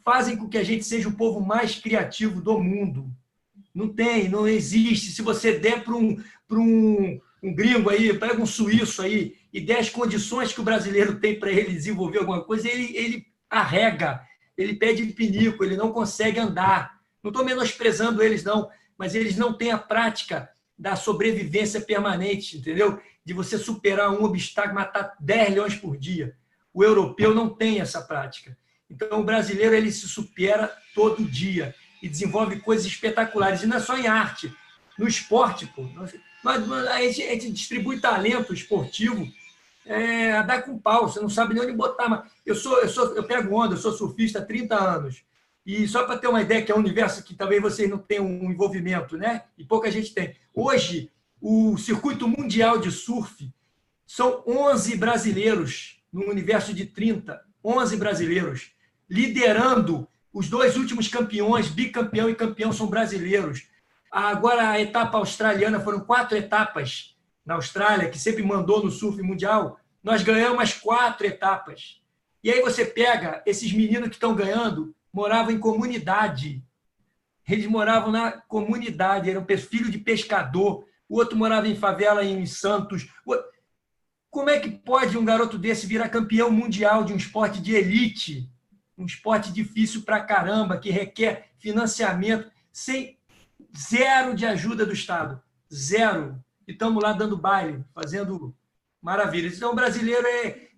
fazem com que a gente seja o povo mais criativo do mundo. Não existe. Se você der para um gringo aí, pega um suíço aí, e der as condições que o brasileiro tem para ele desenvolver alguma coisa, ele arrega, ele pede pinico, ele não consegue andar. Não estou menosprezando eles, não, mas eles não têm a prática da sobrevivência permanente, entendeu? De você superar um obstáculo, matar 10 leões por dia. O europeu não tem essa prática. Então, o brasileiro ele se supera todo dia e desenvolve coisas espetaculares. E não é só em arte, no esporte. Pô. A gente distribui talento esportivo a dar com pau, você não sabe nem onde botar. Mas eu pego onda, eu sou surfista há 30 anos. E só para ter uma ideia que é um universo que talvez vocês não tenham um envolvimento, né? E pouca gente tem. Hoje, o circuito mundial de surf são 11 brasileiros no universo de 30, 11 brasileiros, liderando os 2 últimos campeões, bicampeão e campeão são brasileiros. Agora, a etapa australiana foram 4 etapas na Austrália, que sempre mandou no surf mundial, nós ganhamos as 4 etapas. E aí você pega esses meninos que estão ganhando, moravam em comunidade. Eles moravam na comunidade, eram filhos de pescador. O outro morava em favela em Santos. Como é que pode um garoto desse virar campeão mundial de um esporte de elite? Um esporte difícil pra caramba, que requer financiamento, sem zero de ajuda do Estado. Zero. E estamos lá dando baile, fazendo maravilhas. Então, o brasileiro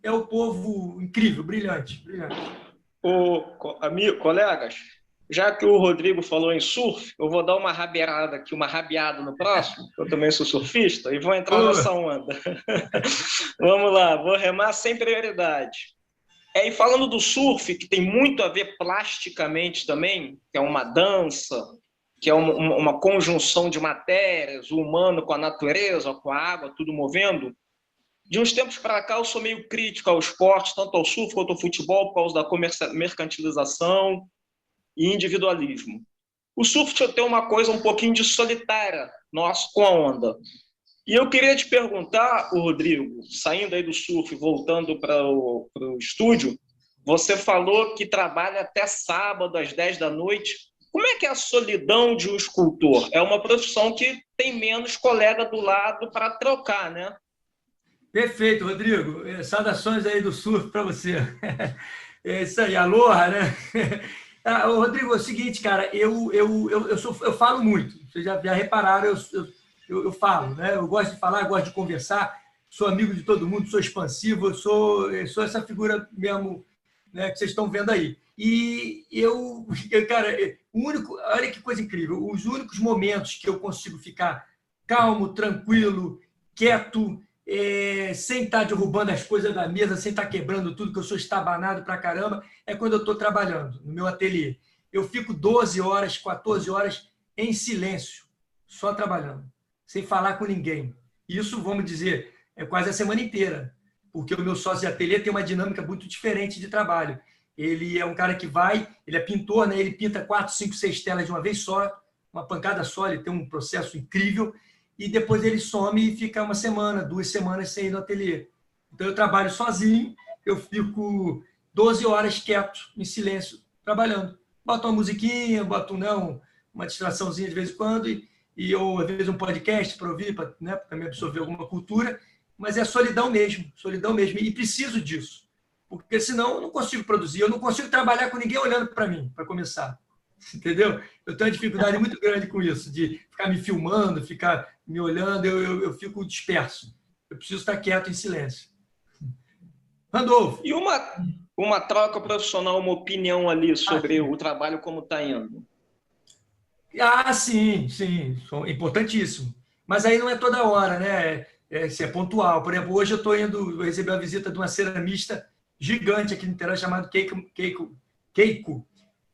é o povo incrível, brilhante. Colegas, já que o Rodrigo falou em surf, eu vou dar uma rabeada aqui, uma rabiada no próximo, eu também sou surfista, e vou entrar nessa onda. Vamos lá, vou remar sem prioridade. E falando do surf, que tem muito a ver plasticamente também, que é uma dança, que é uma conjunção de matérias, o humano com a natureza, com a água, tudo movendo. De uns tempos para cá, eu sou meio crítico ao esporte, tanto ao surf quanto ao futebol, por causa da mercantilização e individualismo. O surf tem uma coisa um pouquinho de solitária, nós com a onda. E eu queria te perguntar, Rodrigo, saindo aí do surf, voltando para o estúdio, você falou que trabalha até sábado, às 10 da noite. Como é que é a solidão de um escultor? É uma profissão que tem menos colega do lado para trocar, né? Perfeito, Rodrigo. Saudações aí do surf para você. É isso aí, aloha, né? Rodrigo, é o seguinte, cara, eu falo muito. Vocês já repararam, eu falo, né? Eu gosto de falar, gosto de conversar, sou amigo de todo mundo, sou expansivo, eu sou essa figura mesmo, né, que vocês estão vendo aí. E cara, olha que coisa incrível, os únicos momentos que eu consigo ficar calmo, tranquilo, quieto, sem estar derrubando as coisas da mesa, sem estar quebrando tudo, que eu sou estabanado pra caramba, é quando eu estou trabalhando no meu ateliê. Eu fico 12 horas, 14 horas em silêncio, só trabalhando, sem falar com ninguém. Isso, vamos dizer, é quase a semana inteira, porque o meu sócio de ateliê tem uma dinâmica muito diferente de trabalho. Ele é um cara que ele é pintor, né? Ele pinta 4, 5, 6 telas de uma vez só, uma pancada só, ele tem um processo incrível, e depois ele some e fica 1 semana, 2 semanas sem ir no ateliê. Então eu trabalho sozinho, eu fico 12 horas quieto, em silêncio, trabalhando. Boto uma musiquinha, boto uma distraçãozinha de vez em quando, ou às vezes um podcast para ouvir, para me absorver alguma cultura, mas é solidão mesmo, e preciso disso, porque senão eu não consigo produzir, eu não consigo trabalhar com ninguém olhando para mim, para começar, entendeu? Eu tenho uma dificuldade muito grande com isso, de ficar me filmando, ficar me olhando, eu fico disperso, eu preciso estar quieto em silêncio. Randolfo. E uma troca profissional, uma opinião ali sobre o trabalho, como está indo? Sim, importantíssimo. Mas aí não é toda hora, né? É pontual. Por exemplo, hoje eu recebi a visita de uma ceramista gigante aqui no Niterói, chamada Keiko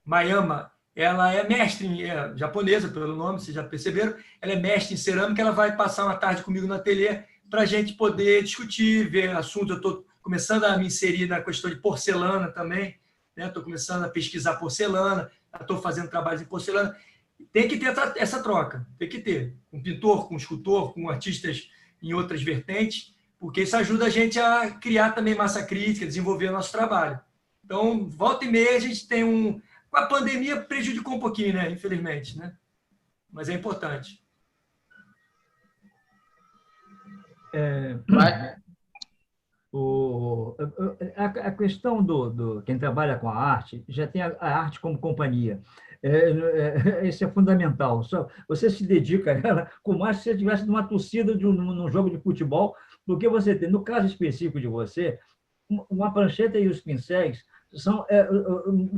Mayama. Ela é mestre, japonesa, pelo nome, vocês já perceberam. Ela é mestre em cerâmica, ela vai passar uma tarde comigo no ateliê para a gente poder discutir, ver assuntos. Eu estou começando a me inserir na questão de porcelana também, né? Estou começando a pesquisar porcelana, estou fazendo trabalhos em porcelana. Tem que ter essa troca, tem que ter. Com pintor, com escultor, com artistas em outras vertentes, porque isso ajuda a gente a criar também massa crítica, desenvolver o nosso trabalho. Então, volta e meia, a gente tem a pandemia prejudicou um pouquinho, né? Infelizmente, né? Mas é importante. A questão do quem trabalha com a arte, já tem a arte como companhia. Isso é fundamental. Você se dedica a ela como se você estivesse numa torcida num jogo de futebol, porque você tem, no caso específico de você, uma prancheta e os pincéis são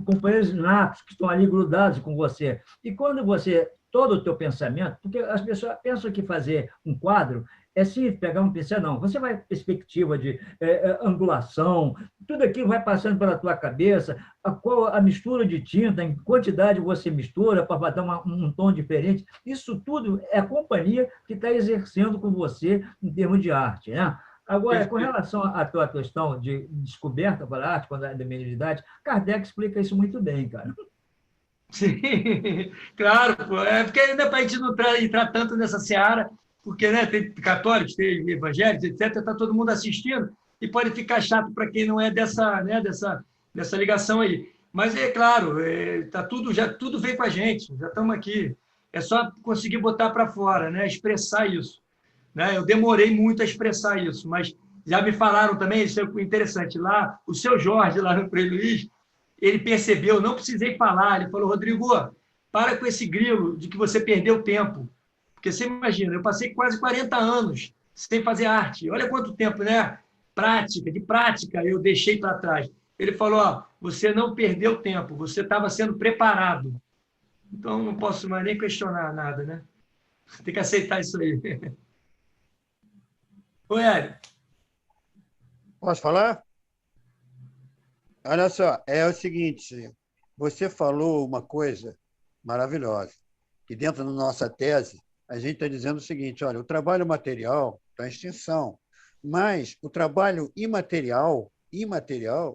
companheiros natos que estão ali grudados com você. E quando todo o teu pensamento, porque as pessoas pensam que fazer um quadro é sim pegar um pincel, não. Você vai perspectiva de angulação, tudo aquilo vai passando pela tua cabeça, a mistura de tinta, em quantidade você mistura para dar um tom diferente. Isso tudo é a companhia que está exercendo com você em termos de arte, né? Agora, com relação à tua questão de descoberta para a arte, quando é da meia-idade, Kardec explica isso muito bem, cara. Sim, claro, porque ainda para a gente não entrar tanto nessa seara, porque, né, tem católicos, tem evangélicos, etc., está todo mundo assistindo, e pode ficar chato para quem não é dessa, né, dessa ligação aí. Mas é claro, tudo vem com a gente, já estamos aqui. É só conseguir botar para fora, né, expressar isso. Né? Eu demorei muito a expressar isso, mas já me falaram também, isso é interessante, lá, o seu Jorge, lá no Frei Luiz, ele percebeu, não precisei falar, ele falou, Rodrigo, para com esse grilo de que você perdeu tempo. Porque você imagina, eu passei quase 40 anos sem fazer arte. Olha quanto tempo, né? De prática, eu deixei para trás. Ele falou, você não perdeu tempo, você estava sendo preparado. Então, não posso mais nem questionar nada, né? Tem que aceitar isso aí. Oi, Hélio. Posso falar? Olha só, é o seguinte, você falou uma coisa maravilhosa, que dentro da nossa tese, a gente está dizendo o seguinte, olha, o trabalho material está em extinção, mas o trabalho imaterial,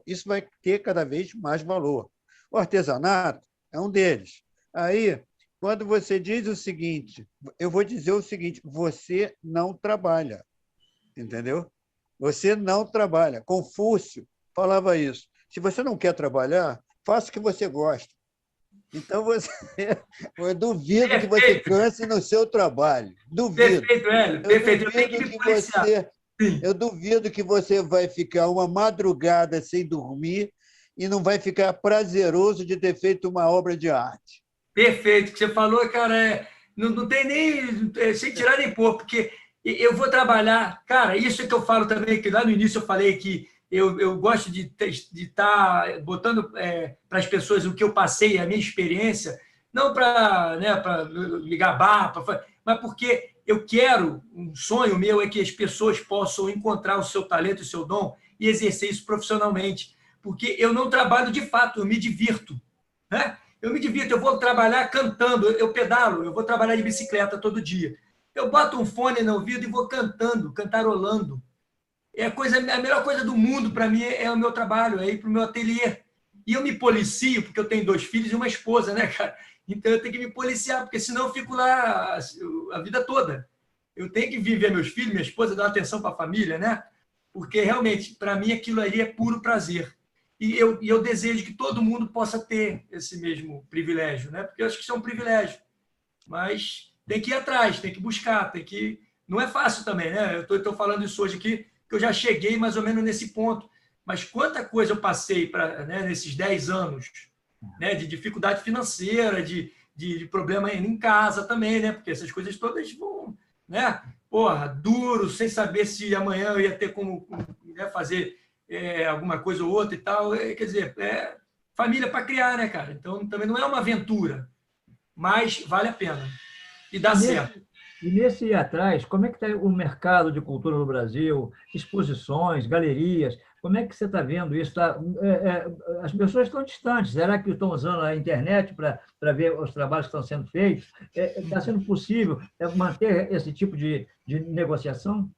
isso vai ter cada vez mais valor. O artesanato é um deles. Aí, quando você diz o seguinte, eu vou dizer o seguinte, você não trabalha, entendeu? Você não trabalha. Confúcio falava isso. Se você não quer trabalhar, faça o que você gosta. Então, eu duvido que você canse no seu trabalho. Duvido. Perfeito, Hélio. Perfeito. Eu tenho que me policiar. Eu duvido que você vai ficar uma madrugada sem dormir e não vai ficar prazeroso de ter feito uma obra de arte. Perfeito. O que você falou, cara, não tem nem... sem tirar nem pôr, porque eu vou trabalhar... Cara, isso é que eu falo também, que lá no início eu falei que eu gosto de estar botando para as pessoas o que eu passei, a minha experiência, não para me gabar, mas porque eu quero, um sonho meu é que as pessoas possam encontrar o seu talento e o seu dom e exercer isso profissionalmente, porque eu não trabalho de fato, eu me divirto. Né? Eu me divirto, eu vou trabalhar cantando, eu pedalo, eu vou trabalhar de bicicleta todo dia. Eu boto um fone no ouvido e vou cantando, cantarolando. A melhor coisa do mundo para mim é o meu trabalho, é ir para o meu ateliê. E eu me policio, porque eu tenho 2 filhos e uma esposa, né, cara? Então eu tenho que me policiar, porque senão eu fico lá a vida toda. Eu tenho que viver meus filhos, minha esposa, dar atenção para a família, né? Porque realmente, para mim, aquilo ali é puro prazer. E eu desejo que todo mundo possa ter esse mesmo privilégio, né? Porque eu acho que isso é um privilégio. Mas tem que ir atrás, tem que buscar, tem que... Não é fácil também, né? Eu estou falando isso hoje aqui, que eu já cheguei mais ou menos nesse ponto. Mas quanta coisa eu passei nesses 10 anos, né, de dificuldade financeira, de problema em casa também, né? Porque essas coisas todas vão, né? Porra, duro, sem saber se amanhã eu ia ter como fazer alguma coisa ou outra e tal. Quer dizer, família para criar, né, cara? Então também não é uma aventura, mas vale a pena e dá certo. E nesse ir atrás, como é que está o mercado de cultura no Brasil? Exposições, galerias, como é que você está vendo isso? As pessoas estão distantes. Será que estão usando a internet para ver os trabalhos que estão sendo feitos? Está sendo possível manter esse tipo de negociação?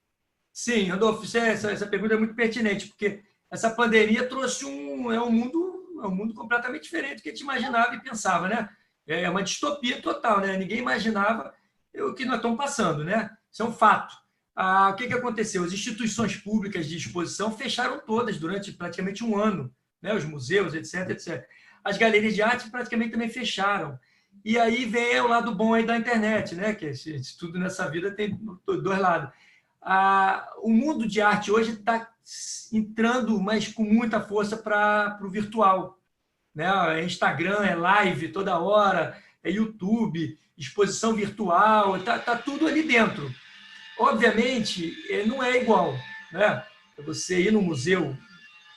Sim, Rodolfo, essa pergunta é muito pertinente, porque essa pandemia trouxe um mundo completamente diferente do que a gente imaginava e pensava, né? É uma distopia total, né? Ninguém imaginava o que nós estamos passando, né? Isso é um fato. O que aconteceu? As instituições públicas de exposição fecharam todas durante praticamente um ano, né? Os museus, etc, etc. As galerias de arte praticamente também fecharam. E aí vem o lado bom aí da internet, né? Que tudo nessa vida tem 2 lados. O mundo de arte hoje está entrando, mas com muita força para o virtual, né? É Instagram, é live toda hora, é YouTube, exposição virtual, tá tudo ali dentro. Obviamente, não é igual, né? Você ir no museu,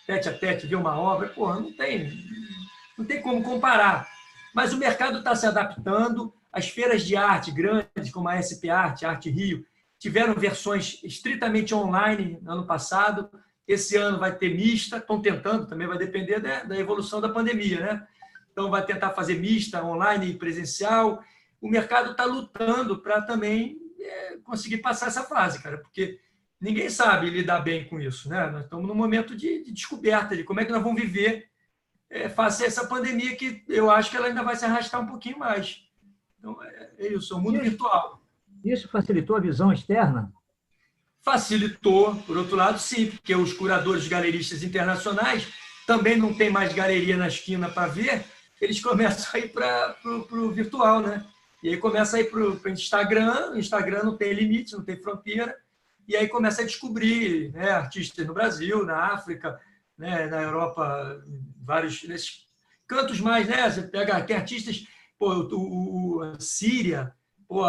tete a tete, ver uma obra, porra, não tem como comparar. Mas o mercado está se adaptando, as feiras de arte grandes, como a SP Arte, Arte Rio, tiveram versões estritamente online no ano passado, esse ano vai ter mista, estão tentando, também vai depender da evolução da pandemia, né? Então, vai tentar fazer mista, online e presencial. O mercado está lutando para também conseguir passar essa fase, cara, porque ninguém sabe lidar bem com isso, né? Nós estamos num momento de descoberta de como é que nós vamos viver face a essa pandemia, que eu acho que ela ainda vai se arrastar um pouquinho mais. Então, é isso, é o mundo virtual. Isso facilitou a visão externa? Facilitou, por outro lado, sim, porque os curadores galeristas internacionais também não tem mais galeria na esquina para ver, eles começam a ir para o virtual, né? E aí começa a ir para o Instagram, o Instagram não tem limite, não tem fronteira, e aí começa a descobrir, né, artistas no Brasil, na África, né, na Europa, vários nesses cantos mais, né? Você pega, tem artistas, pô, a Síria, pô,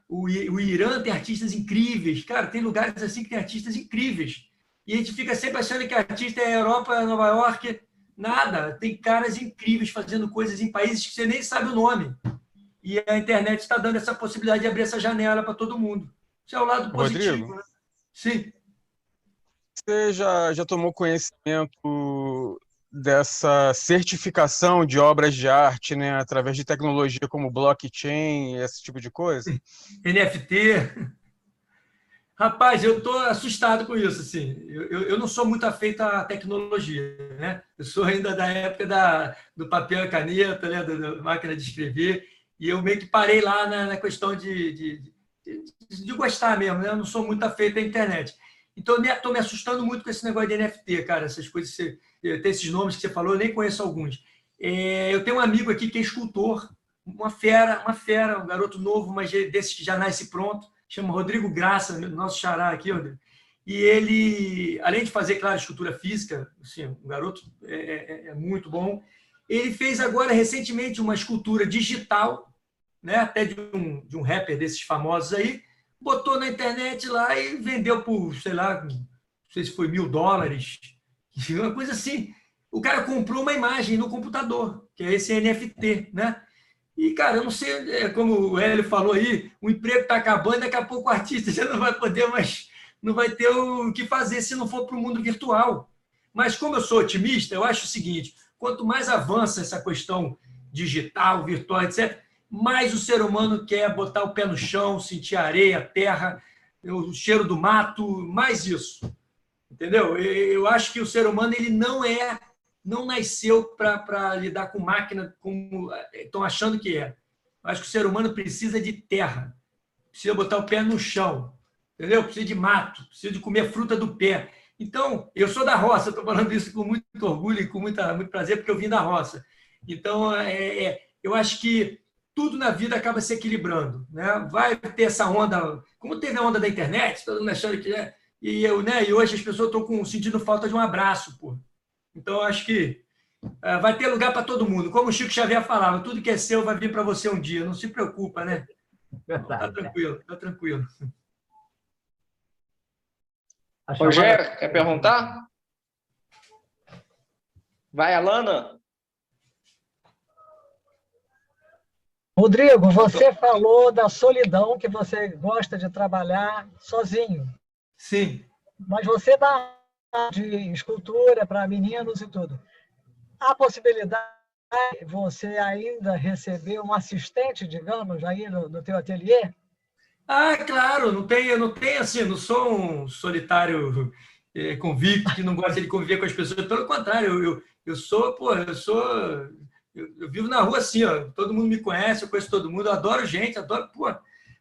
o Irã tem artistas incríveis, cara, tem lugares assim que tem artistas incríveis. E a gente fica sempre achando que artista é Europa, Nova York, nada. Tem caras incríveis fazendo coisas em países que você nem sabe o nome. E a internet está dando essa possibilidade de abrir essa janela para todo mundo. Isso é o lado positivo. Rodrigo, né? Sim. você já tomou conhecimento dessa certificação de obras de arte, né, através de tecnologia como blockchain, esse tipo de coisa? NFT. Rapaz, eu estou assustado com isso. Assim. Eu não sou muito afeito à tecnologia. Né? Eu sou ainda da época do papel e caneta, né? da máquina de escrever, e eu meio que parei lá na questão de gostar mesmo. Né? Eu não sou muito afeito à internet. Então, estou me assustando muito com esse negócio de NFT, cara. Essas coisas, tem esses nomes que você falou, eu nem conheço alguns. Eu tenho um amigo aqui que é escultor, uma fera, um garoto novo, mas desses que já nasce pronto, chama Rodrigo Graça, nosso xará aqui, Rodrigo. E ele, além de fazer, claro, escultura física, assim, um garoto é muito bom, ele fez agora, recentemente, uma escultura digital, né, até de um rapper desses famosos aí, botou na internet lá e vendeu por, sei lá, não sei se foi $1.000, uma coisa assim. O cara comprou uma imagem no computador, que é esse NFT, né? E, cara, eu não sei, como o Hélio falou aí, o emprego está acabando, daqui a pouco o artista já não vai poder mais, não vai ter o que fazer se não for para o mundo virtual. Mas, como eu sou otimista, eu acho o seguinte, quanto mais avança essa questão digital, virtual, etc., mais o ser humano quer botar o pé no chão, sentir a areia, a terra, o cheiro do mato, mais isso. Entendeu? Eu acho que o ser humano ele não nasceu para lidar com máquina como estão achando que é. Eu acho que o ser humano precisa de terra, precisa botar o pé no chão, entendeu? Precisa de mato, precisa de comer fruta do pé. Então, eu sou da roça, estou falando isso com muito orgulho e com muito prazer, porque eu vim da roça. Então, eu acho que tudo na vida acaba se equilibrando. Né? Vai ter essa onda, como teve a onda da internet, todo mundo achando que é. E hoje as pessoas estão sentindo falta de um abraço. Pô. Então, eu acho que vai ter lugar para todo mundo. Como o Chico Xavier falava, tudo que é seu vai vir para você um dia. Não se preocupa, né? Está tranquilo, está tranquilo. Rogério, quer perguntar? Vai, Alana. Rodrigo, você falou da solidão, que você gosta de trabalhar sozinho. Sim. Mas você dá de escultura para meninos e tudo. Há possibilidade de você ainda receber um assistente, digamos, aí no teu ateliê? Ah, claro, eu não tenho assim, não sou um solitário convicto que não gosta de conviver com as pessoas. Pelo contrário, eu vivo na rua assim, ó, todo mundo me conhece, eu conheço todo mundo, eu adoro gente,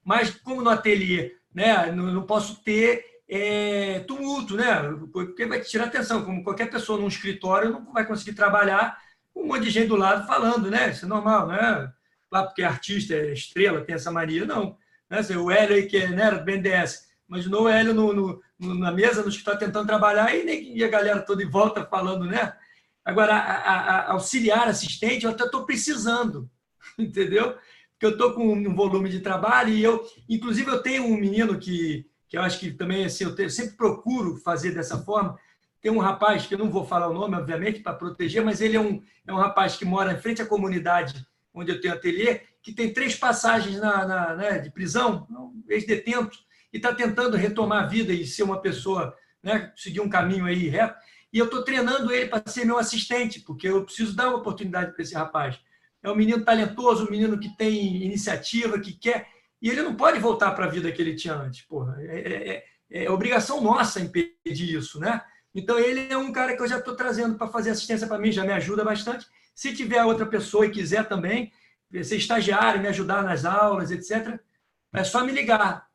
mas como no ateliê, né, não posso ter tumulto, né, porque vai te tirar atenção, como qualquer pessoa num escritório não vai conseguir trabalhar com um monte de gente do lado falando, né, isso é normal, né, claro, porque artista é estrela, tem essa mania, não, né, o Hélio aí que era do BNDES, imaginou o Hélio na mesa, no escritório tentando trabalhar e a galera toda em volta falando, né. Agora, auxiliar, assistente, eu até estou precisando, entendeu? Porque eu estou com um volume de trabalho e inclusive, eu tenho um menino que eu acho que também, assim, eu sempre procuro fazer dessa forma. Tem um rapaz, que eu não vou falar o nome, obviamente, para proteger, mas ele é um rapaz que mora em frente à comunidade onde eu tenho ateliê, que tem 3 passagens né, de prisão, ex-detento, e está tentando retomar a vida e ser uma pessoa, né, seguir um caminho aí reto. E eu estou treinando ele para ser meu assistente, porque eu preciso dar uma oportunidade para esse rapaz. É um menino talentoso, um menino que tem iniciativa, que quer... E ele não pode voltar para a vida que ele tinha antes. Porra. É obrigação nossa impedir isso, né? Então, ele é um cara que eu já estou trazendo para fazer assistência para mim, já me ajuda bastante. Se tiver outra pessoa e quiser também ser estagiário, me ajudar nas aulas, etc., É só me ligar.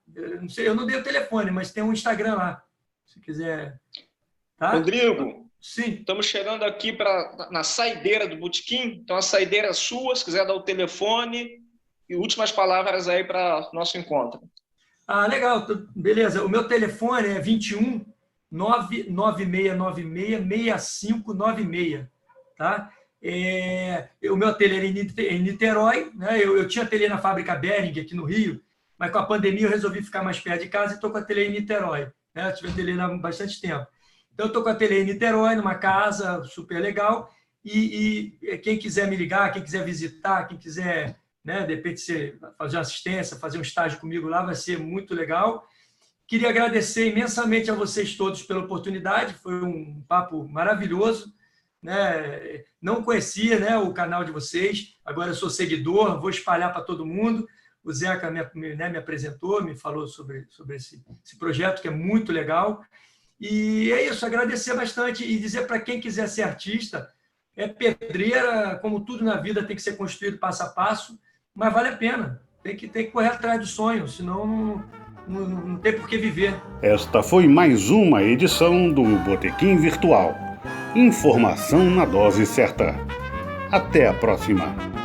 Eu não dei o telefone, mas tem um Instagram lá, se quiser. Tá? Rodrigo, sim. Estamos chegando aqui na saideira do Botequim, então a saideira é sua, se quiser dar o telefone e últimas palavras aí para nosso encontro. Legal, beleza. O meu telefone é 21 99696 6596, tá? O meu ateliê é em Niterói, né? Eu tinha ateliê na fábrica Bering aqui no Rio, mas com a pandemia eu resolvi ficar mais perto de casa e estou com ateliê em Niterói, né? Eu tive ateliê há bastante tempo. Então, eu estou com ateliê em Niterói, numa casa super legal, e quem quiser me ligar, quem quiser visitar, quem quiser, né, de repente, fazer uma assistência, fazer um estágio comigo lá, vai ser muito legal. Queria agradecer imensamente a vocês todos pela oportunidade, foi um papo maravilhoso, né? Não conhecia, né, o canal de vocês, agora eu sou seguidor, vou espalhar para todo mundo. O Zeca me apresentou, me falou sobre esse projeto, que é muito legal. E é isso, agradecer bastante e dizer para quem quiser ser artista, é pedreira, como tudo na vida tem que ser construído passo a passo, mas vale a pena, tem que correr atrás do sonho, senão não tem por que viver. Esta foi mais uma edição do Botequim Virtual. Informação na dose certa. Até a próxima.